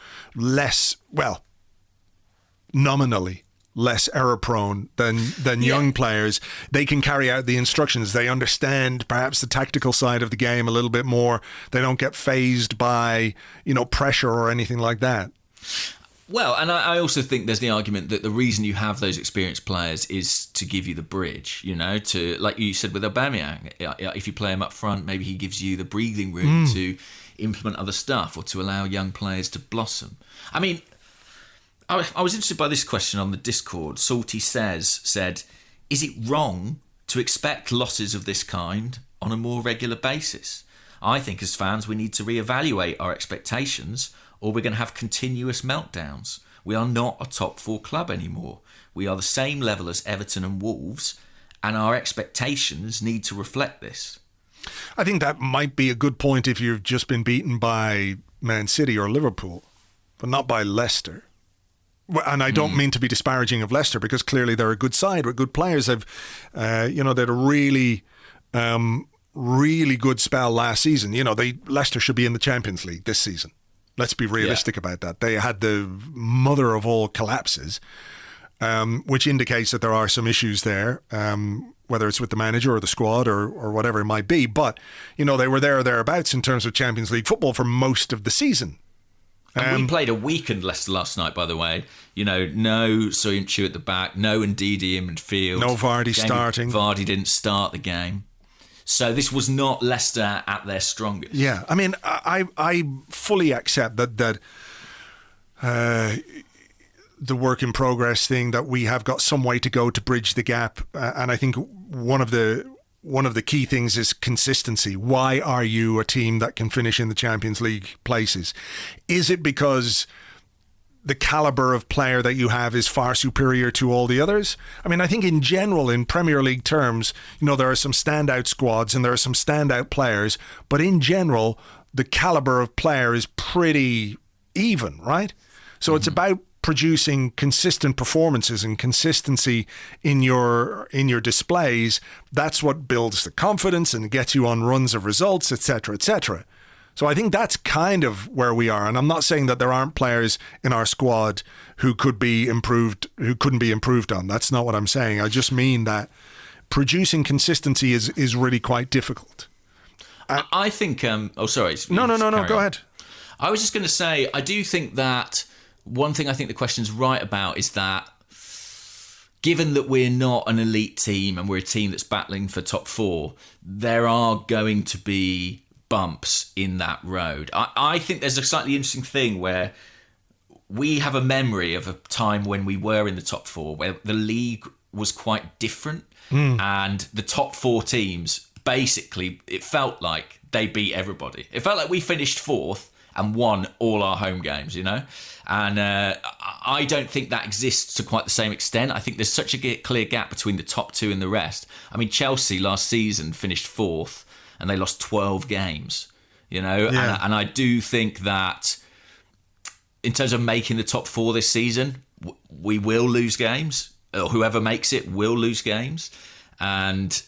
nominally less error prone than young players. They can carry out the instructions. They understand perhaps the tactical side of the game a little bit more. They don't get fazed by, you know, pressure or anything like that. Well, and I also think there's the argument that the reason you have those experienced players is to give you the bridge, to, like you said with Aubameyang, if you play him up front, maybe he gives you the breathing room to implement other stuff or to allow young players to blossom. I mean, I was interested by this question on the Discord. Salty said, is it wrong to expect losses of this kind on a more regular basis? I think as fans we need to reevaluate our expectations, or we're going to have continuous meltdowns. We are not a top 4 club anymore. We are the same level as Everton and Wolves, and our expectations need to reflect this. I think that might be a good point if you've just been beaten by Man City or Liverpool, but not by Leicester. And I don't mean to be disparaging of Leicester, because clearly they're a good side with good players. They've, they had a really good spell last season. Leicester should be in the Champions League this season. Let's be realistic about that. They had the mother of all collapses, which indicates that there are some issues there, whether it's with the manager or the squad or whatever it might be. But, they were there or thereabouts in terms of Champions League football for most of the season. And we played a weakened Leicester last night, by the way. No Soyuncu at the back, no Ndidi in midfield. No Vardy starting. Vardy didn't start the game. So this was not Leicester at their strongest. Yeah, I mean, I fully accept that the work in progress thing, that we have got some way to go to bridge the gap, and I think one of the key things is consistency. Why are you a team that can finish in the Champions League places? Is it because the caliber of player that you have is far superior to all the others? I mean, I think in general, in Premier League terms, there are some standout squads and there are some standout players, but in general, the caliber of player is pretty even, right? So it's about producing consistent performances and consistency in your displays. That's what builds the confidence and gets you on runs of results, etc., etc. So I think that's kind of where we are. And I'm not saying that there aren't players in our squad who couldn't be improved on. That's not what I'm saying. I just mean that producing consistency is really quite difficult. I think... sorry. No, go ahead. I was just going to say, I do think that one thing I think the question's right about is that given that we're not an elite team and we're a team that's battling for top 4, there are going to be bumps in that road. I think there's a slightly interesting thing where we have a memory of a time when we were in the top 4 where the league was quite different and the top 4 teams, basically, it felt like they beat everybody. It felt like we finished 4th and won all our home games, And I don't think that exists to quite the same extent. I think there's such a clear gap between the top 2 and the rest. I mean, Chelsea last season finished 4th and they lost 12 games, Yeah. And I do think that in terms of making the top 4 this season, we will lose games. Or whoever makes it will lose games. And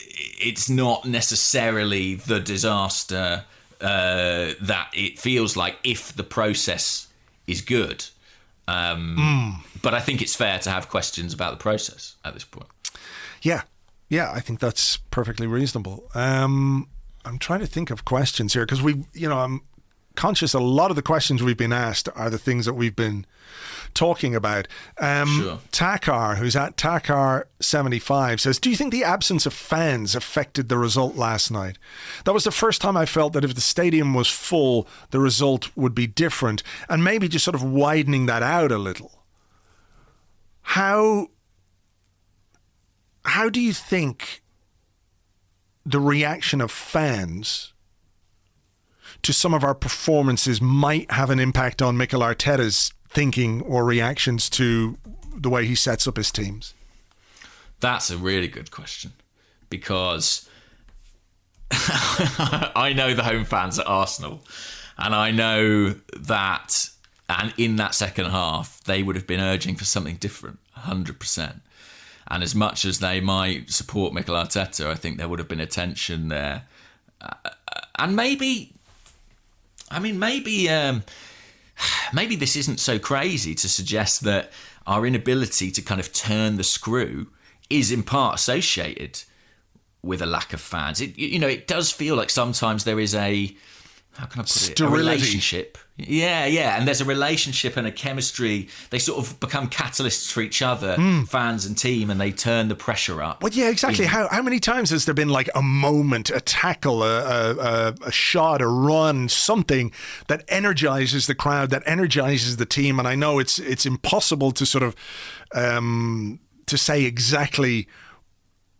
it's not necessarily the disaster that it feels like if the process is good. But I think it's fair to have questions about the process at this point. Yeah, I think that's perfectly reasonable. I'm trying to think of questions here because I'm conscious a lot of the questions we've been asked are the things that we've been talking about. Sure. Takar, who's at Takar75, says, do you think the absence of fans affected the result last night? That was the first time I felt that if the stadium was full, the result would be different, and maybe just sort of widening that out a little. How do you think the reaction of fans to some of our performances might have an impact on Mikel Arteta's thinking or reactions to the way he sets up his teams? That's a really good question because I know the home fans at Arsenal and I know that, and in that second half, they would have been urging for something different, 100%. And as much as they might support Mikel Arteta, I think there would have been a tension there. And maybe this isn't so crazy to suggest that our inability to kind of turn the screw is in part associated with a lack of fans. It does feel like sometimes there is a how can I put sterility. it? A relationship. Yeah. And there's a relationship and a chemistry. They sort of become catalysts for each other, fans and team, and they turn the pressure up. Well, yeah, exactly. How many times has there been like a moment, a tackle, a shot, a run, something that energizes the crowd, that energizes the team? And I know it's impossible to sort of to say exactly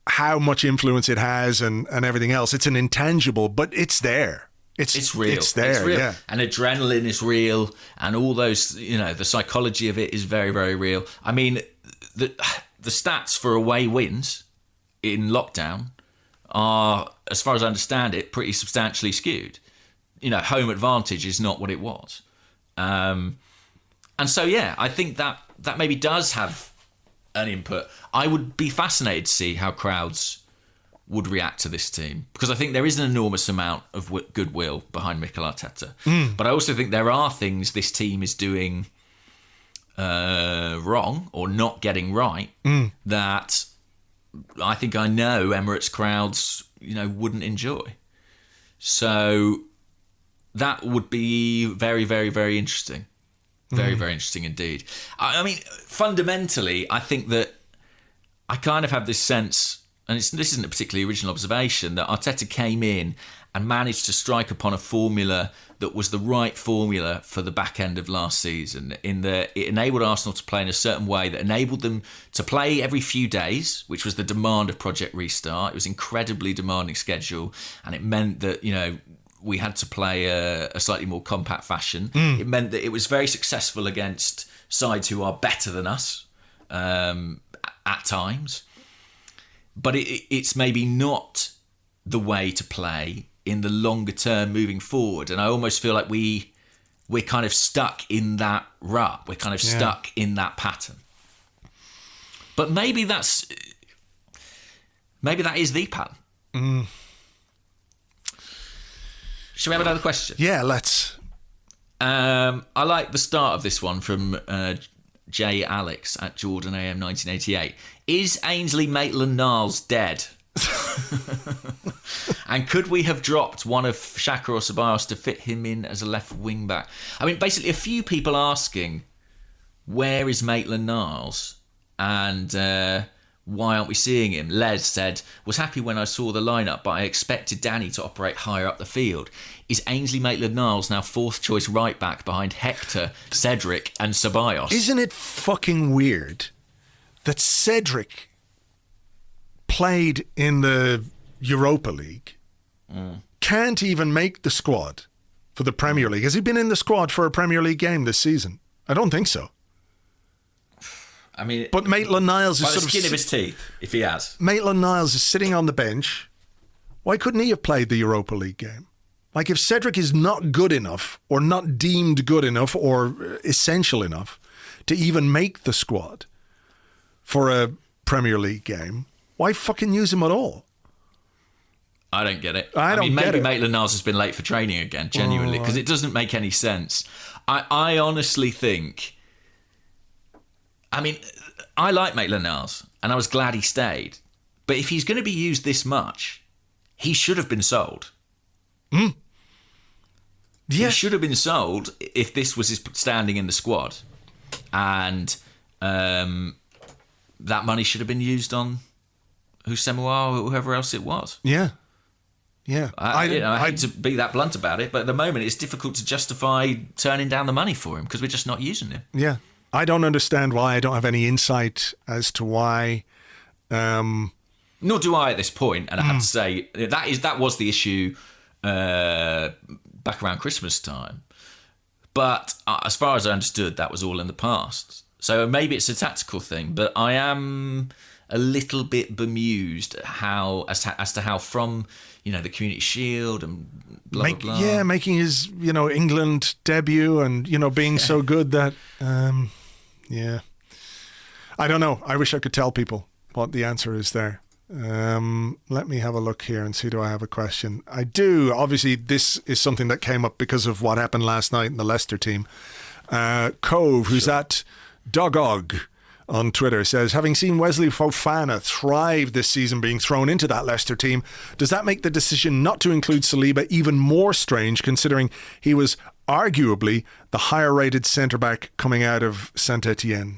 how much influence it has and everything else. It's an intangible, but it's there. It's real. It's there. It's real. Yeah. And adrenaline is real, and all those, the psychology of it is very, very real. I mean, the stats for away wins in lockdown are, as far as I understand it, pretty substantially skewed. Home advantage is not what it was. And so, yeah, I think that maybe does have an input. I would be fascinated to see how crowds would react to this team, because I think there is an enormous amount of goodwill behind Mikel Arteta. But I also think there are things this team is doing wrong or not getting right that I think I know Emirates crowds, wouldn't enjoy. So that would be very, very, very interesting. Very, very interesting indeed. I mean, fundamentally, I think that I kind of have this sense, and this isn't a particularly original observation, that Arteta came in and managed to strike upon a formula that was the right formula for the back end of last season, in that it enabled Arsenal to play in a certain way that enabled them to play every few days, which was the demand of Project Restart. It was an incredibly demanding schedule, and it meant that, we had to play a slightly more compact fashion. It meant that it was very successful against sides who are better than us at times. But it's maybe not the way to play in the longer term moving forward. And I almost feel like we're kind of stuck in that rut. We're kind of stuck in that pattern. But maybe that is the pattern. Shall we have another question? Yeah, let's. I like the start of this one from J. Alex at Jordan AM 1988. Is Ainsley Maitland-Niles dead? And could we have dropped one of Xhaka or Ceballos to fit him in as a left wing back? I mean, basically, a few people asking, where is Maitland-Niles? And why aren't we seeing him? Les said, was happy when I saw the lineup, but I expected Dani to operate higher up the field. Is Ainsley Maitland-Niles now fourth choice right back behind Hector, Cedric and Ceballos? Isn't it fucking weird that Cedric played in the Europa League, can't even make the squad for the Premier League? Has he been in the squad for a Premier League game this season? I don't think so. I mean, but Maitland-Niles is by the sort skin of his teeth, if he has. Maitland-Niles is sitting on the bench. Why couldn't he have played the Europa League game? Like, if Cedric is not good enough or not deemed good enough or essential enough to even make the squad for a Premier League game, why fucking use him at all? I don't get it. I mean, maybe Maitland-Niles has been late for training again, genuinely, because it doesn't make any sense. I honestly think... I mean, I like Maitland-Niles, and I was glad he stayed. But if he's going to be used this much, he should have been sold. Yeah. He should have been sold if this was his standing in the squad. And that money should have been used on Houssem-Aouar or whoever else it was. Yeah. Yeah. I hate to be that blunt about it, but at the moment it's difficult to justify turning down the money for him because we're just not using him. Yeah. I don't understand why. I don't have any insight as to why. Nor do I at this point. And I have to say that was the issue back around Christmas time. But as far as I understood, that was all in the past. So maybe it's a tactical thing. But I am a little bit bemused as to how from the Community Shield and blah blah. Yeah, making his England debut and being so good that. Yeah. I don't know. I wish I could tell people what the answer is there. Let me have a look here and see, do I have a question? I do. Obviously, this is something that came up because of what happened last night in the Leicester team. Cove, who's at Dogog, on Twitter says, having seen Wesley Fofana thrive this season being thrown into that Leicester team, does that make the decision not to include Saliba even more strange, considering he was arguably the higher rated centre-back coming out of Saint-Etienne?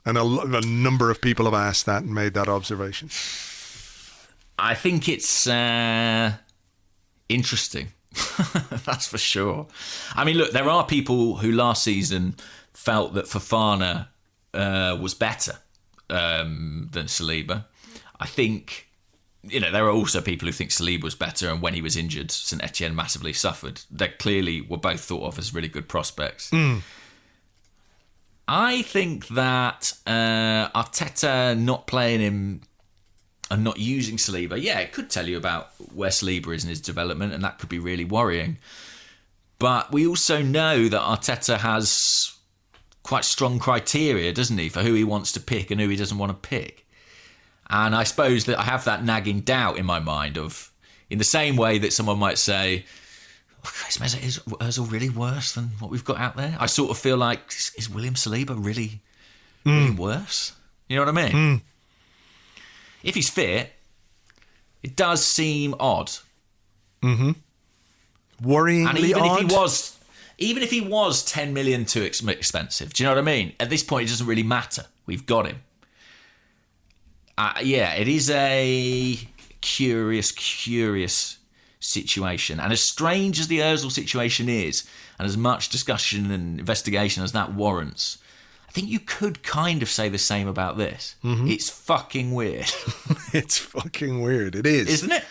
And a number of people have asked that and made that observation. I think it's interesting. That's for sure. I mean, look, there are people who last season felt that Fofana was better than Saliba. I think, there are also people who think Saliba was better, and when he was injured, St Etienne massively suffered. They clearly were both thought of as really good prospects. I think that Arteta not playing him and not using Saliba, it could tell you about where Saliba is in his development, and that could be really worrying. But we also know that Arteta has quite strong criteria, doesn't he, for who he wants to pick and who he doesn't want to pick. And I suppose that I have that nagging doubt in my mind of, in the same way that someone might say, is Ozil really worse than what we've got out there? I sort of feel like, is William Saliba really worse? You know what I mean? If he's fit, it does seem odd. Mm-hmm. Worryingly and even odd. Even if he was 10 million too expensive, do you know what I mean? At this point, it doesn't really matter. We've got him. It is a curious situation. And as strange as the Ozil situation is, and as much discussion and investigation as that warrants, I think you could kind of say the same about this. Mm-hmm. It's fucking weird. It's fucking weird. It is. Isn't it?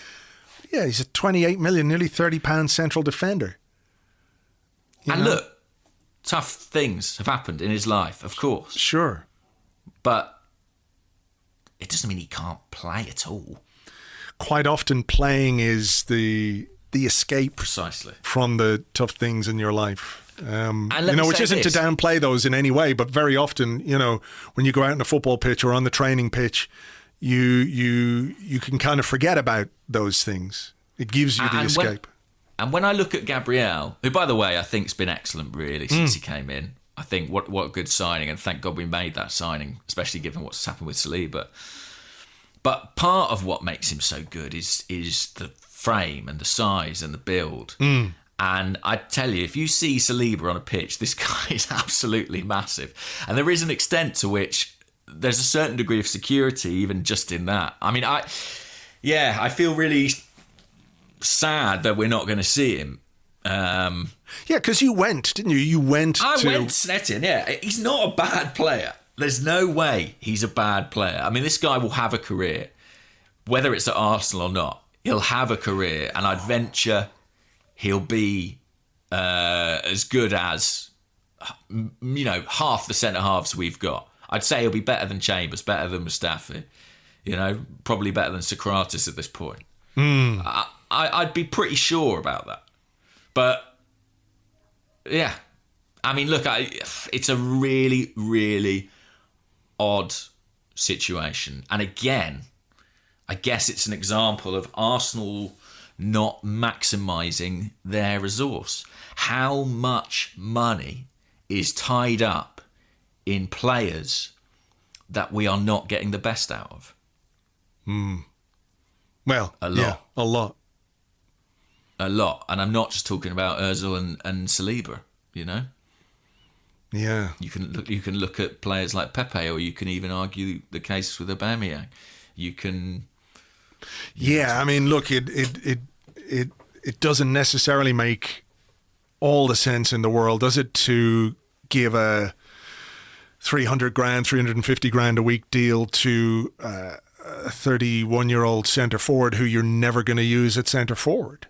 Yeah, he's a 28 million, nearly £30 central defender. Look, tough things have happened in his life, of course. Sure. But it doesn't mean he can't play at all. Quite often playing is the escape precisely from the tough things in your life. Which isn't this. to downplay those in any way, but very often, when you go out on a football pitch or on the training pitch, you can kind of forget about those things. It gives you the escape. When I look at Gabriel, who, by the way, I think has been excellent really since he came in. I think what a good signing, and thank God we made that signing, especially given what's happened with Saliba. But part of what makes him so good is the frame and the size and the build. And I tell you, if you see Saliba on a pitch, this guy is absolutely massive. And there is an extent to which there's a certain degree of security even just in that. I mean, I feel really sad that we're not going to see him. Because you went, didn't you? I went to Snetten, yeah. He's not a bad player. There's no way he's a bad player. I mean, this guy will have a career. Whether it's at Arsenal or not, he'll have a career. And I'd venture he'll be as good as, half the centre-halves we've got. I'd say he'll be better than Chambers, better than Mustafi, probably better than Socrates at this point. I'd be pretty sure about that. But, yeah. I mean, look, it's a really, really odd situation. And again, I guess it's an example of Arsenal not maximising their resource. How much money is tied up in players that we are not getting the best out of? Well, a lot. Yeah, a lot. A lot. And I'm not just talking about Ozil and Saliba, Yeah. You can look at players like Pepe, or you can even argue the case with Aubameyang. You can... I mean, look, it doesn't necessarily make all the sense in the world, does it, to give a 300 grand, 350 grand a week deal to a 31-year-old centre forward who you're never going to use at centre forward?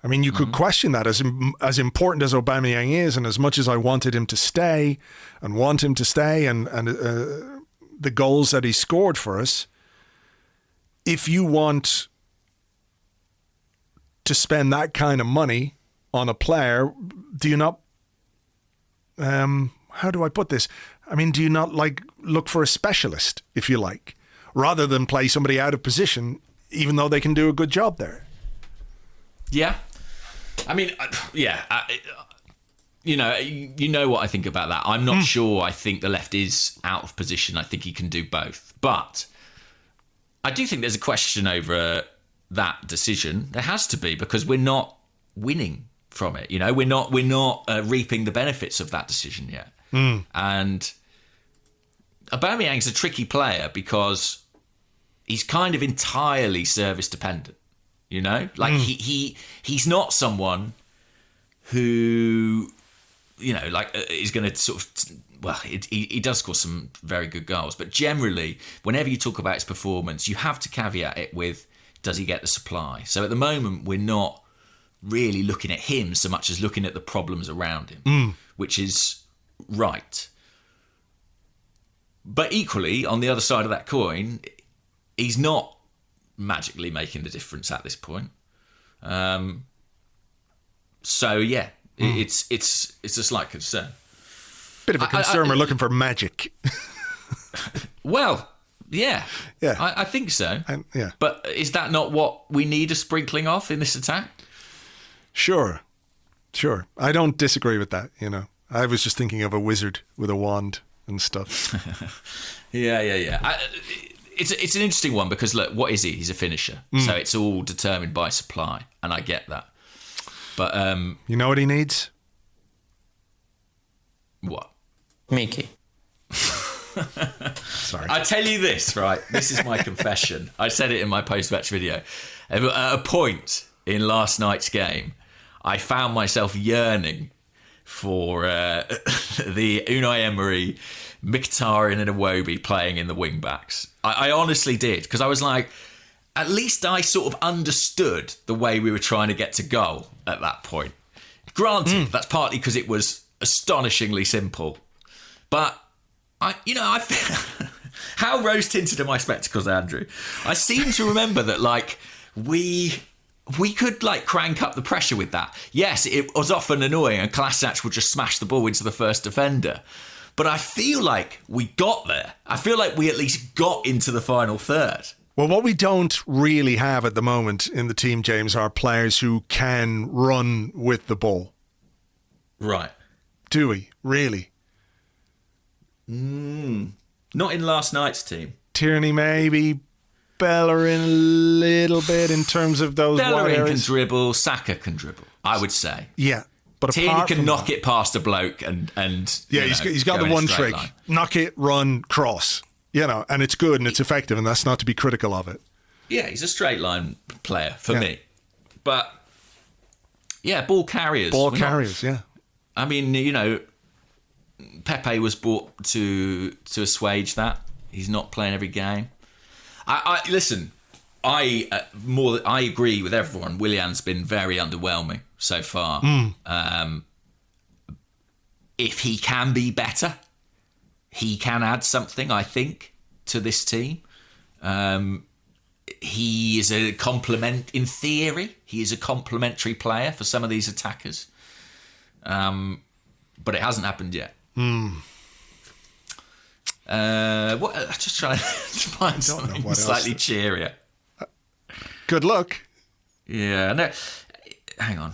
I mean, you could question that. As important as Aubameyang is, and as much as I wanted him to stay and the goals that he scored for us, if you want to spend that kind of money on a player, do you not, how do I put this? I mean, do you not look for a specialist, if you like, rather than play somebody out of position, even though they can do a good job there? Yeah. I mean, you know what I think about that. I'm not sure I think the left is out of position. I think he can do both. But I do think there's a question over that decision. There has to be, because we're not winning from it. We're not reaping the benefits of that decision yet. And Aubameyang's a tricky player because he's kind of entirely service dependent. He's not someone who, is going to sort of, well, he does score some very good goals, but generally, whenever you talk about his performance, you have to caveat it with, does he get the supply? So at the moment, we're not really looking at him so much as looking at the problems around him, which is right. But equally, on the other side of that coin, he's not magically making the difference at this point. So yeah, it's a slight concern. Bit of a concern. We're looking for magic. Well, yeah. I think so. But is that not what we need a sprinkling of in this attack? Sure. I don't disagree with that. I was just thinking of a wizard with a wand and stuff. Yeah. It's an interesting one because, look, what is he? He's a finisher. So it's all determined by supply, and I get that. But you know what he needs? What? Mickey. Sorry. I tell you this, right? This is my confession. I said it in my post-match video. At a point in last night's game, I found myself yearning for the Unai Emery, Mkhitaryan and Iwobi playing in the wing-backs. I honestly did, because I was like, at least I sort of understood the way we were trying to get to goal at that point. Granted, that's partly because it was astonishingly simple. But, I how rose-tinted are my spectacles, Andrew? I seem to remember that, we could, crank up the pressure with that. Yes, it was often annoying, and Kolasinac would just smash the ball into the first defender. But I feel like we got there. I feel like we at least got into the final third. Well, what we don't really have at the moment in the team, James, are players who can run with the ball. Right. Do we? Really? Not in last night's team. Tierney maybe, Bellerin a little bit in terms of those Bellerin can dribble, Saka can dribble, I would say. Yeah. But Tierney can knock it past a bloke and he's got the one trick. Line. Knock it, run, cross. And it's good and it's effective, and that's not to be critical of it. Yeah, he's a straight line player for me. But ball carriers. Yeah. I mean, Pepe was brought to assuage that. He's not playing every game. Listen, I agree with everyone. Willian's been very underwhelming so far. If he can be better, he can add something, I think, to this team. He is a complement, in theory. He is a complementary player for some of these attackers. But it hasn't happened yet. Just trying to find something slightly cheerier. Good luck. Yeah, no. Hang on.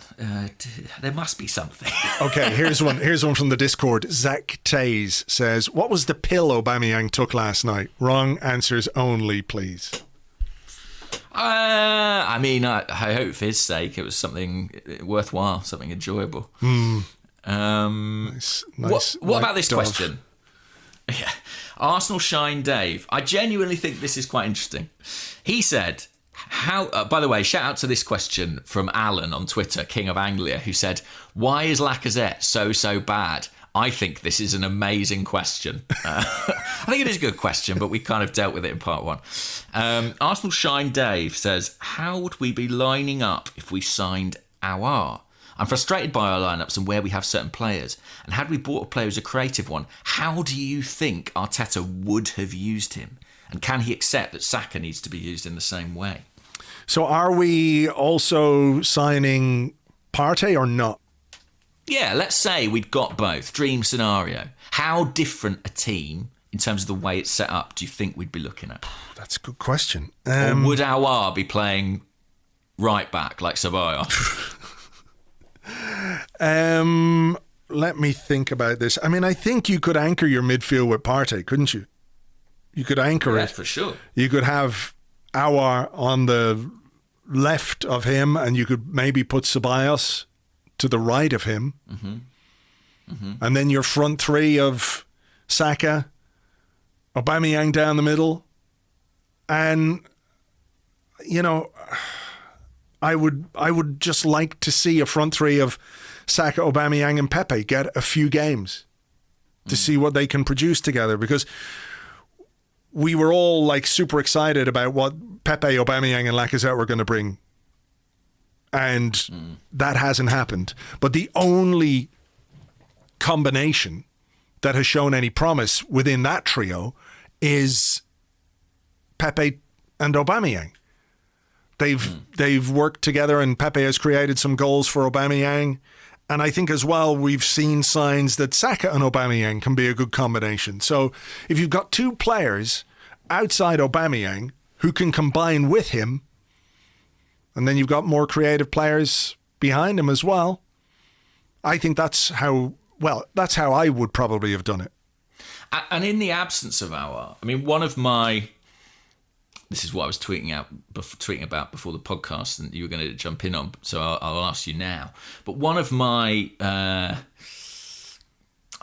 There must be something. Okay, here's one from the Discord. Zach Tays says, "What was the pill Aubameyang took last night? Wrong answers only, please." I mean, I hope for his sake it was something worthwhile, something enjoyable. Nice. What about this question? Yeah. Arsenal Shine Dave. I genuinely think this is quite interesting. He said, by the way, shout out to this question from Alan on Twitter, King of Anglia, who said, "Why is Lacazette so bad?" I think this is an amazing question. I think it is a good question, but we kind of dealt with it in part one. Arsenal Shine Dave says, "How would we be lining up if we signed Aouar? I'm frustrated by our lineups and where we have certain players. And had we bought a player who's a creative one, how do you think Arteta would have used him? And can he accept that Saka needs to be used in the same way?" So are we also signing Partey or not? Yeah, let's say we'd got both. Dream scenario. How different a team, in terms of the way it's set up, do you think we'd be looking at? That's a good question. Or would Aouar be playing right back like Ceballos? let me think about this. I mean, I think you could anchor your midfield with Partey, couldn't you? You could anchor it. For sure. You could have Aouar on the left of him, and you could maybe put Ceballos to the right of him. And then your front three of Saka, Aubameyang down the middle. And, you know, I would just like to see a front three of Saka, Aubameyang and Pepe get a few games to see what they can produce together, because we were all like super excited about what Pepe, Aubameyang and Lacazette were going to bring. And that hasn't happened. But the only combination that has shown any promise within that trio is Pepe and Aubameyang. They've worked together, and Pepe has created some goals for Aubameyang. And I think as well, we've seen signs that Saka and Aubameyang can be a good combination. So if you've got two players outside Aubameyang who can combine with him, and then you've got more creative players behind him as well, I think that's how I would probably have done it. And in the absence of Aouar, I mean, this is what I was tweeting about before the podcast, and you were going to jump in on, so I'll ask you now. But one of my, I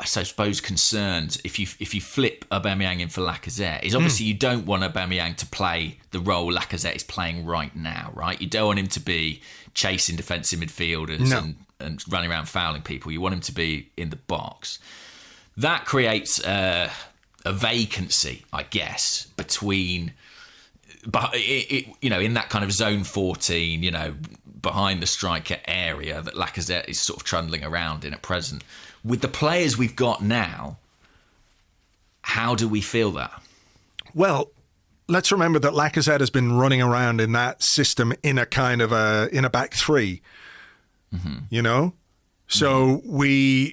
suppose, concerns, if you flip Aubameyang in for Lacazette, is obviously you don't want Aubameyang to play the role Lacazette is playing right now, right? You don't want him to be chasing defensive midfielders and running around fouling people. You want him to be in the box. That creates a vacancy, I guess, between... But in that kind of zone 14, behind the striker area that Lacazette is sort of trundling around in at present. With the players we've got now, how do we feel that? Well, let's remember that Lacazette has been running around in that system in a kind of in a back three. So we're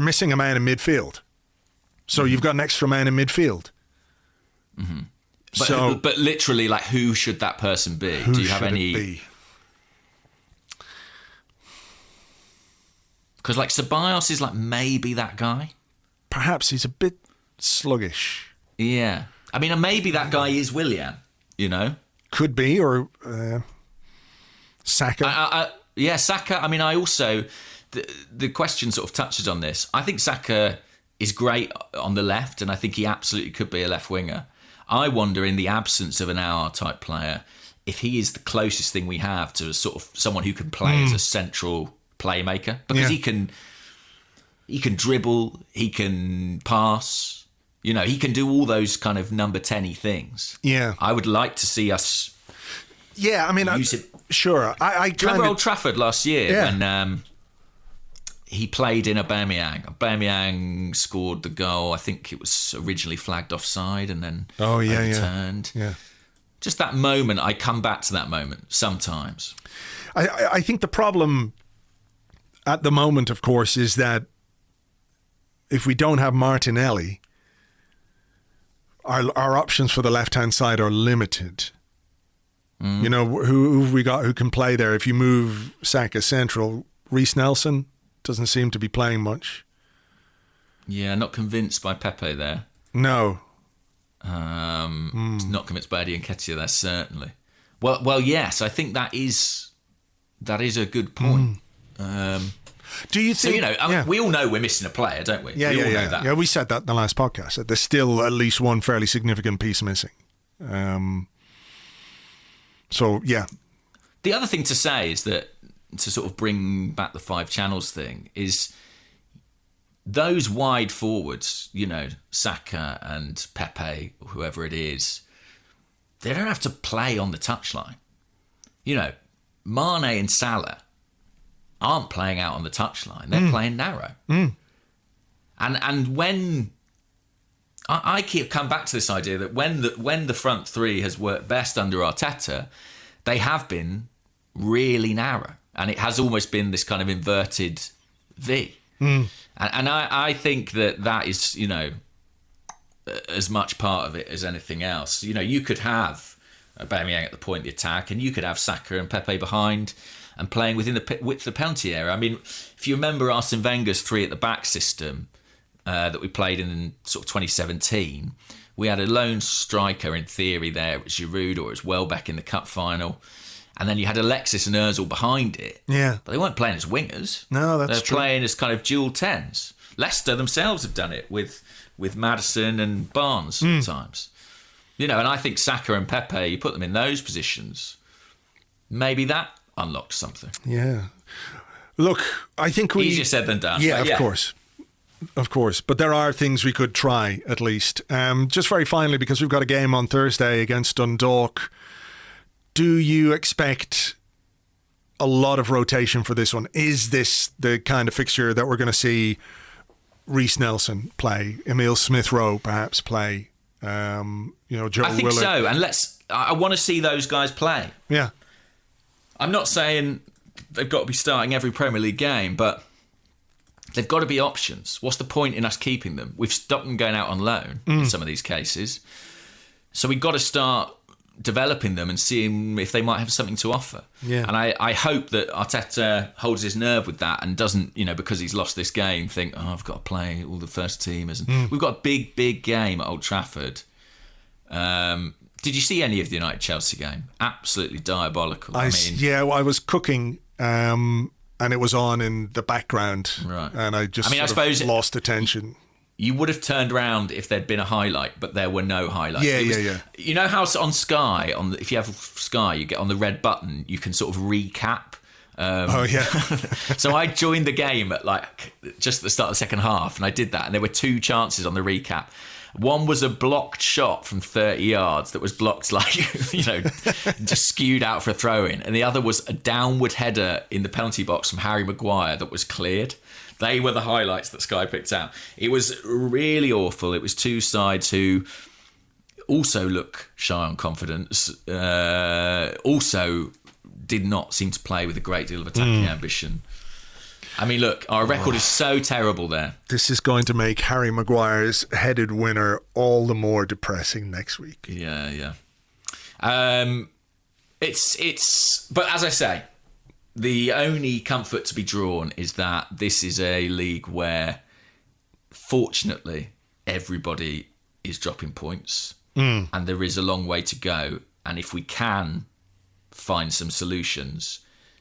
missing a man in midfield. So you've got an extra man in midfield. But literally, like, who should that person be? Do you have any? Because like Ceballos is like maybe that guy. Perhaps he's a bit sluggish. Yeah, I mean, maybe that guy is Willian. Could be, or Saka. Saka. I mean, I also the question sort of touches on this. I think Saka is great on the left, and I think he absolutely could be a left winger. I wonder, in the absence of an Aouar type player, if he is the closest thing we have to a sort of someone who can play as a central playmaker, because he can dribble, he can pass, he can do all those kind of number 10-y things. Yeah, I would like to see us. Yeah, I mean, use it. Sure. I remember Old Trafford last year when he played in Aubameyang. Aubameyang scored the goal. I think it was originally flagged offside and then overturned. Yeah. Just that moment, I come back to that moment sometimes. I think the problem at the moment, of course, is that if we don't have Martinelli, our options for the left-hand side are limited. Who have we got who can play there? If you move Saka central, Reece Nelson doesn't seem to be playing much. Yeah, not convinced by Pepe there. No. Not convinced by Eddie Nketiah there, certainly. Well, yes, I think that is a good point. Do you think... So, we all know we're missing a player, don't we? Yeah, we all know that. Yeah, we said that in the last podcast, that there's still at least one fairly significant piece missing. So, yeah. The other thing to say is that, to sort of bring back the 5 channels thing, is those wide forwards, Saka and Pepe, whoever it is, they don't have to play on the touchline. Mane and Salah aren't playing out on the touchline. They're playing narrow. And when... I keep come back to this idea that when the front three has worked best under Arteta, they have been really narrow. And it has almost been this kind of inverted V. And I think that is, as much part of it as anything else. You could have Aubameyang at the point of the attack, and you could have Saka and Pepe behind, and playing within the width of the penalty area. I mean, if you remember Arsene Wenger's 3 at the back system that we played in sort of 2017, we had a lone striker in theory there, it was Giroud or it was Welbeck in the cup final. And then you had Alexis and Ozil behind it. Yeah. But they weren't playing as wingers. No, that's true. They're playing as kind of dual 10s. Leicester themselves have done it with Maddison and Barnes at times. And I think Saka and Pepe, you put them in those positions, maybe that unlocks something. Yeah. Look, I think easier said than done. Yeah, of course. But there are things we could try, at least. Just very finally, because we've got a game on Thursday against Dundalk, do you expect a lot of rotation for this one? Is this the kind of fixture that we're going to see Reece Nelson play, Emile Smith-Rowe perhaps play, Joe I think Willard? so, and I want to see those guys play. Yeah. I'm not saying they've got to be starting every Premier League game, but they've got to be options. What's the point in us keeping them? We've stopped them going out on loan in some of these cases. So we've got to start developing them and seeing if they might have something to offer. Yeah. And I hope that Arteta holds his nerve with that and doesn't, because he's lost this game, think, I've got to play all the first teamers. And we've got a big game at Old Trafford. Did you see any of the United-Chelsea game? Absolutely diabolical. I was cooking and it was on in the background. Right. And I suppose lost attention. You would have turned around if there'd been a highlight, but there were no highlights. Yeah. You know how on Sky, if you have Sky, you get on the red button, you can sort of recap. So I joined the game at just at the start of the second half, and I did that, and there were 2 chances on the recap. One was a blocked shot from 30 yards that was blocked just skewed out for a throw-in, and the other was a downward header in the penalty box from Harry Maguire that was cleared. They were the highlights that Sky picked out. It was really awful. It was 2 sides who also look shy on confidence, also did not seem to play with a great deal of attacking ambition. I mean, look, our record is so terrible there. This is going to make Harry Maguire's headed winner all the more depressing next week. Yeah. It's but as I say, the only comfort to be drawn is that this is a league where, fortunately, everybody is dropping points and there is a long way to go. And if we can find some solutions,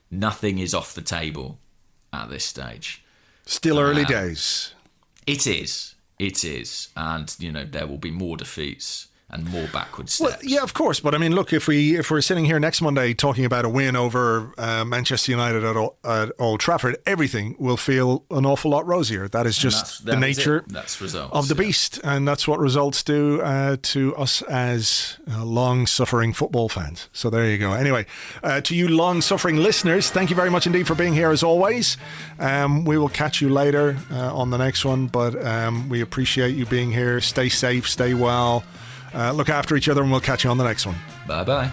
nothing is off the table at this stage. Still early days. It is. And, there will be more defeats and more backward steps. Well, yeah, of course. But I mean, look, if we're sitting here next Monday talking about a win over Manchester United at Old Trafford, everything will feel an awful lot rosier. That is just the nature of the beast, and that's what results do to us as long-suffering football fans. So there you go. Anyway, to you long-suffering listeners, thank you very much indeed for being here as always. We will catch you later on the next one, but we appreciate you being here. Stay safe, stay well. Look after each other, and we'll catch you on the next one. Bye-bye.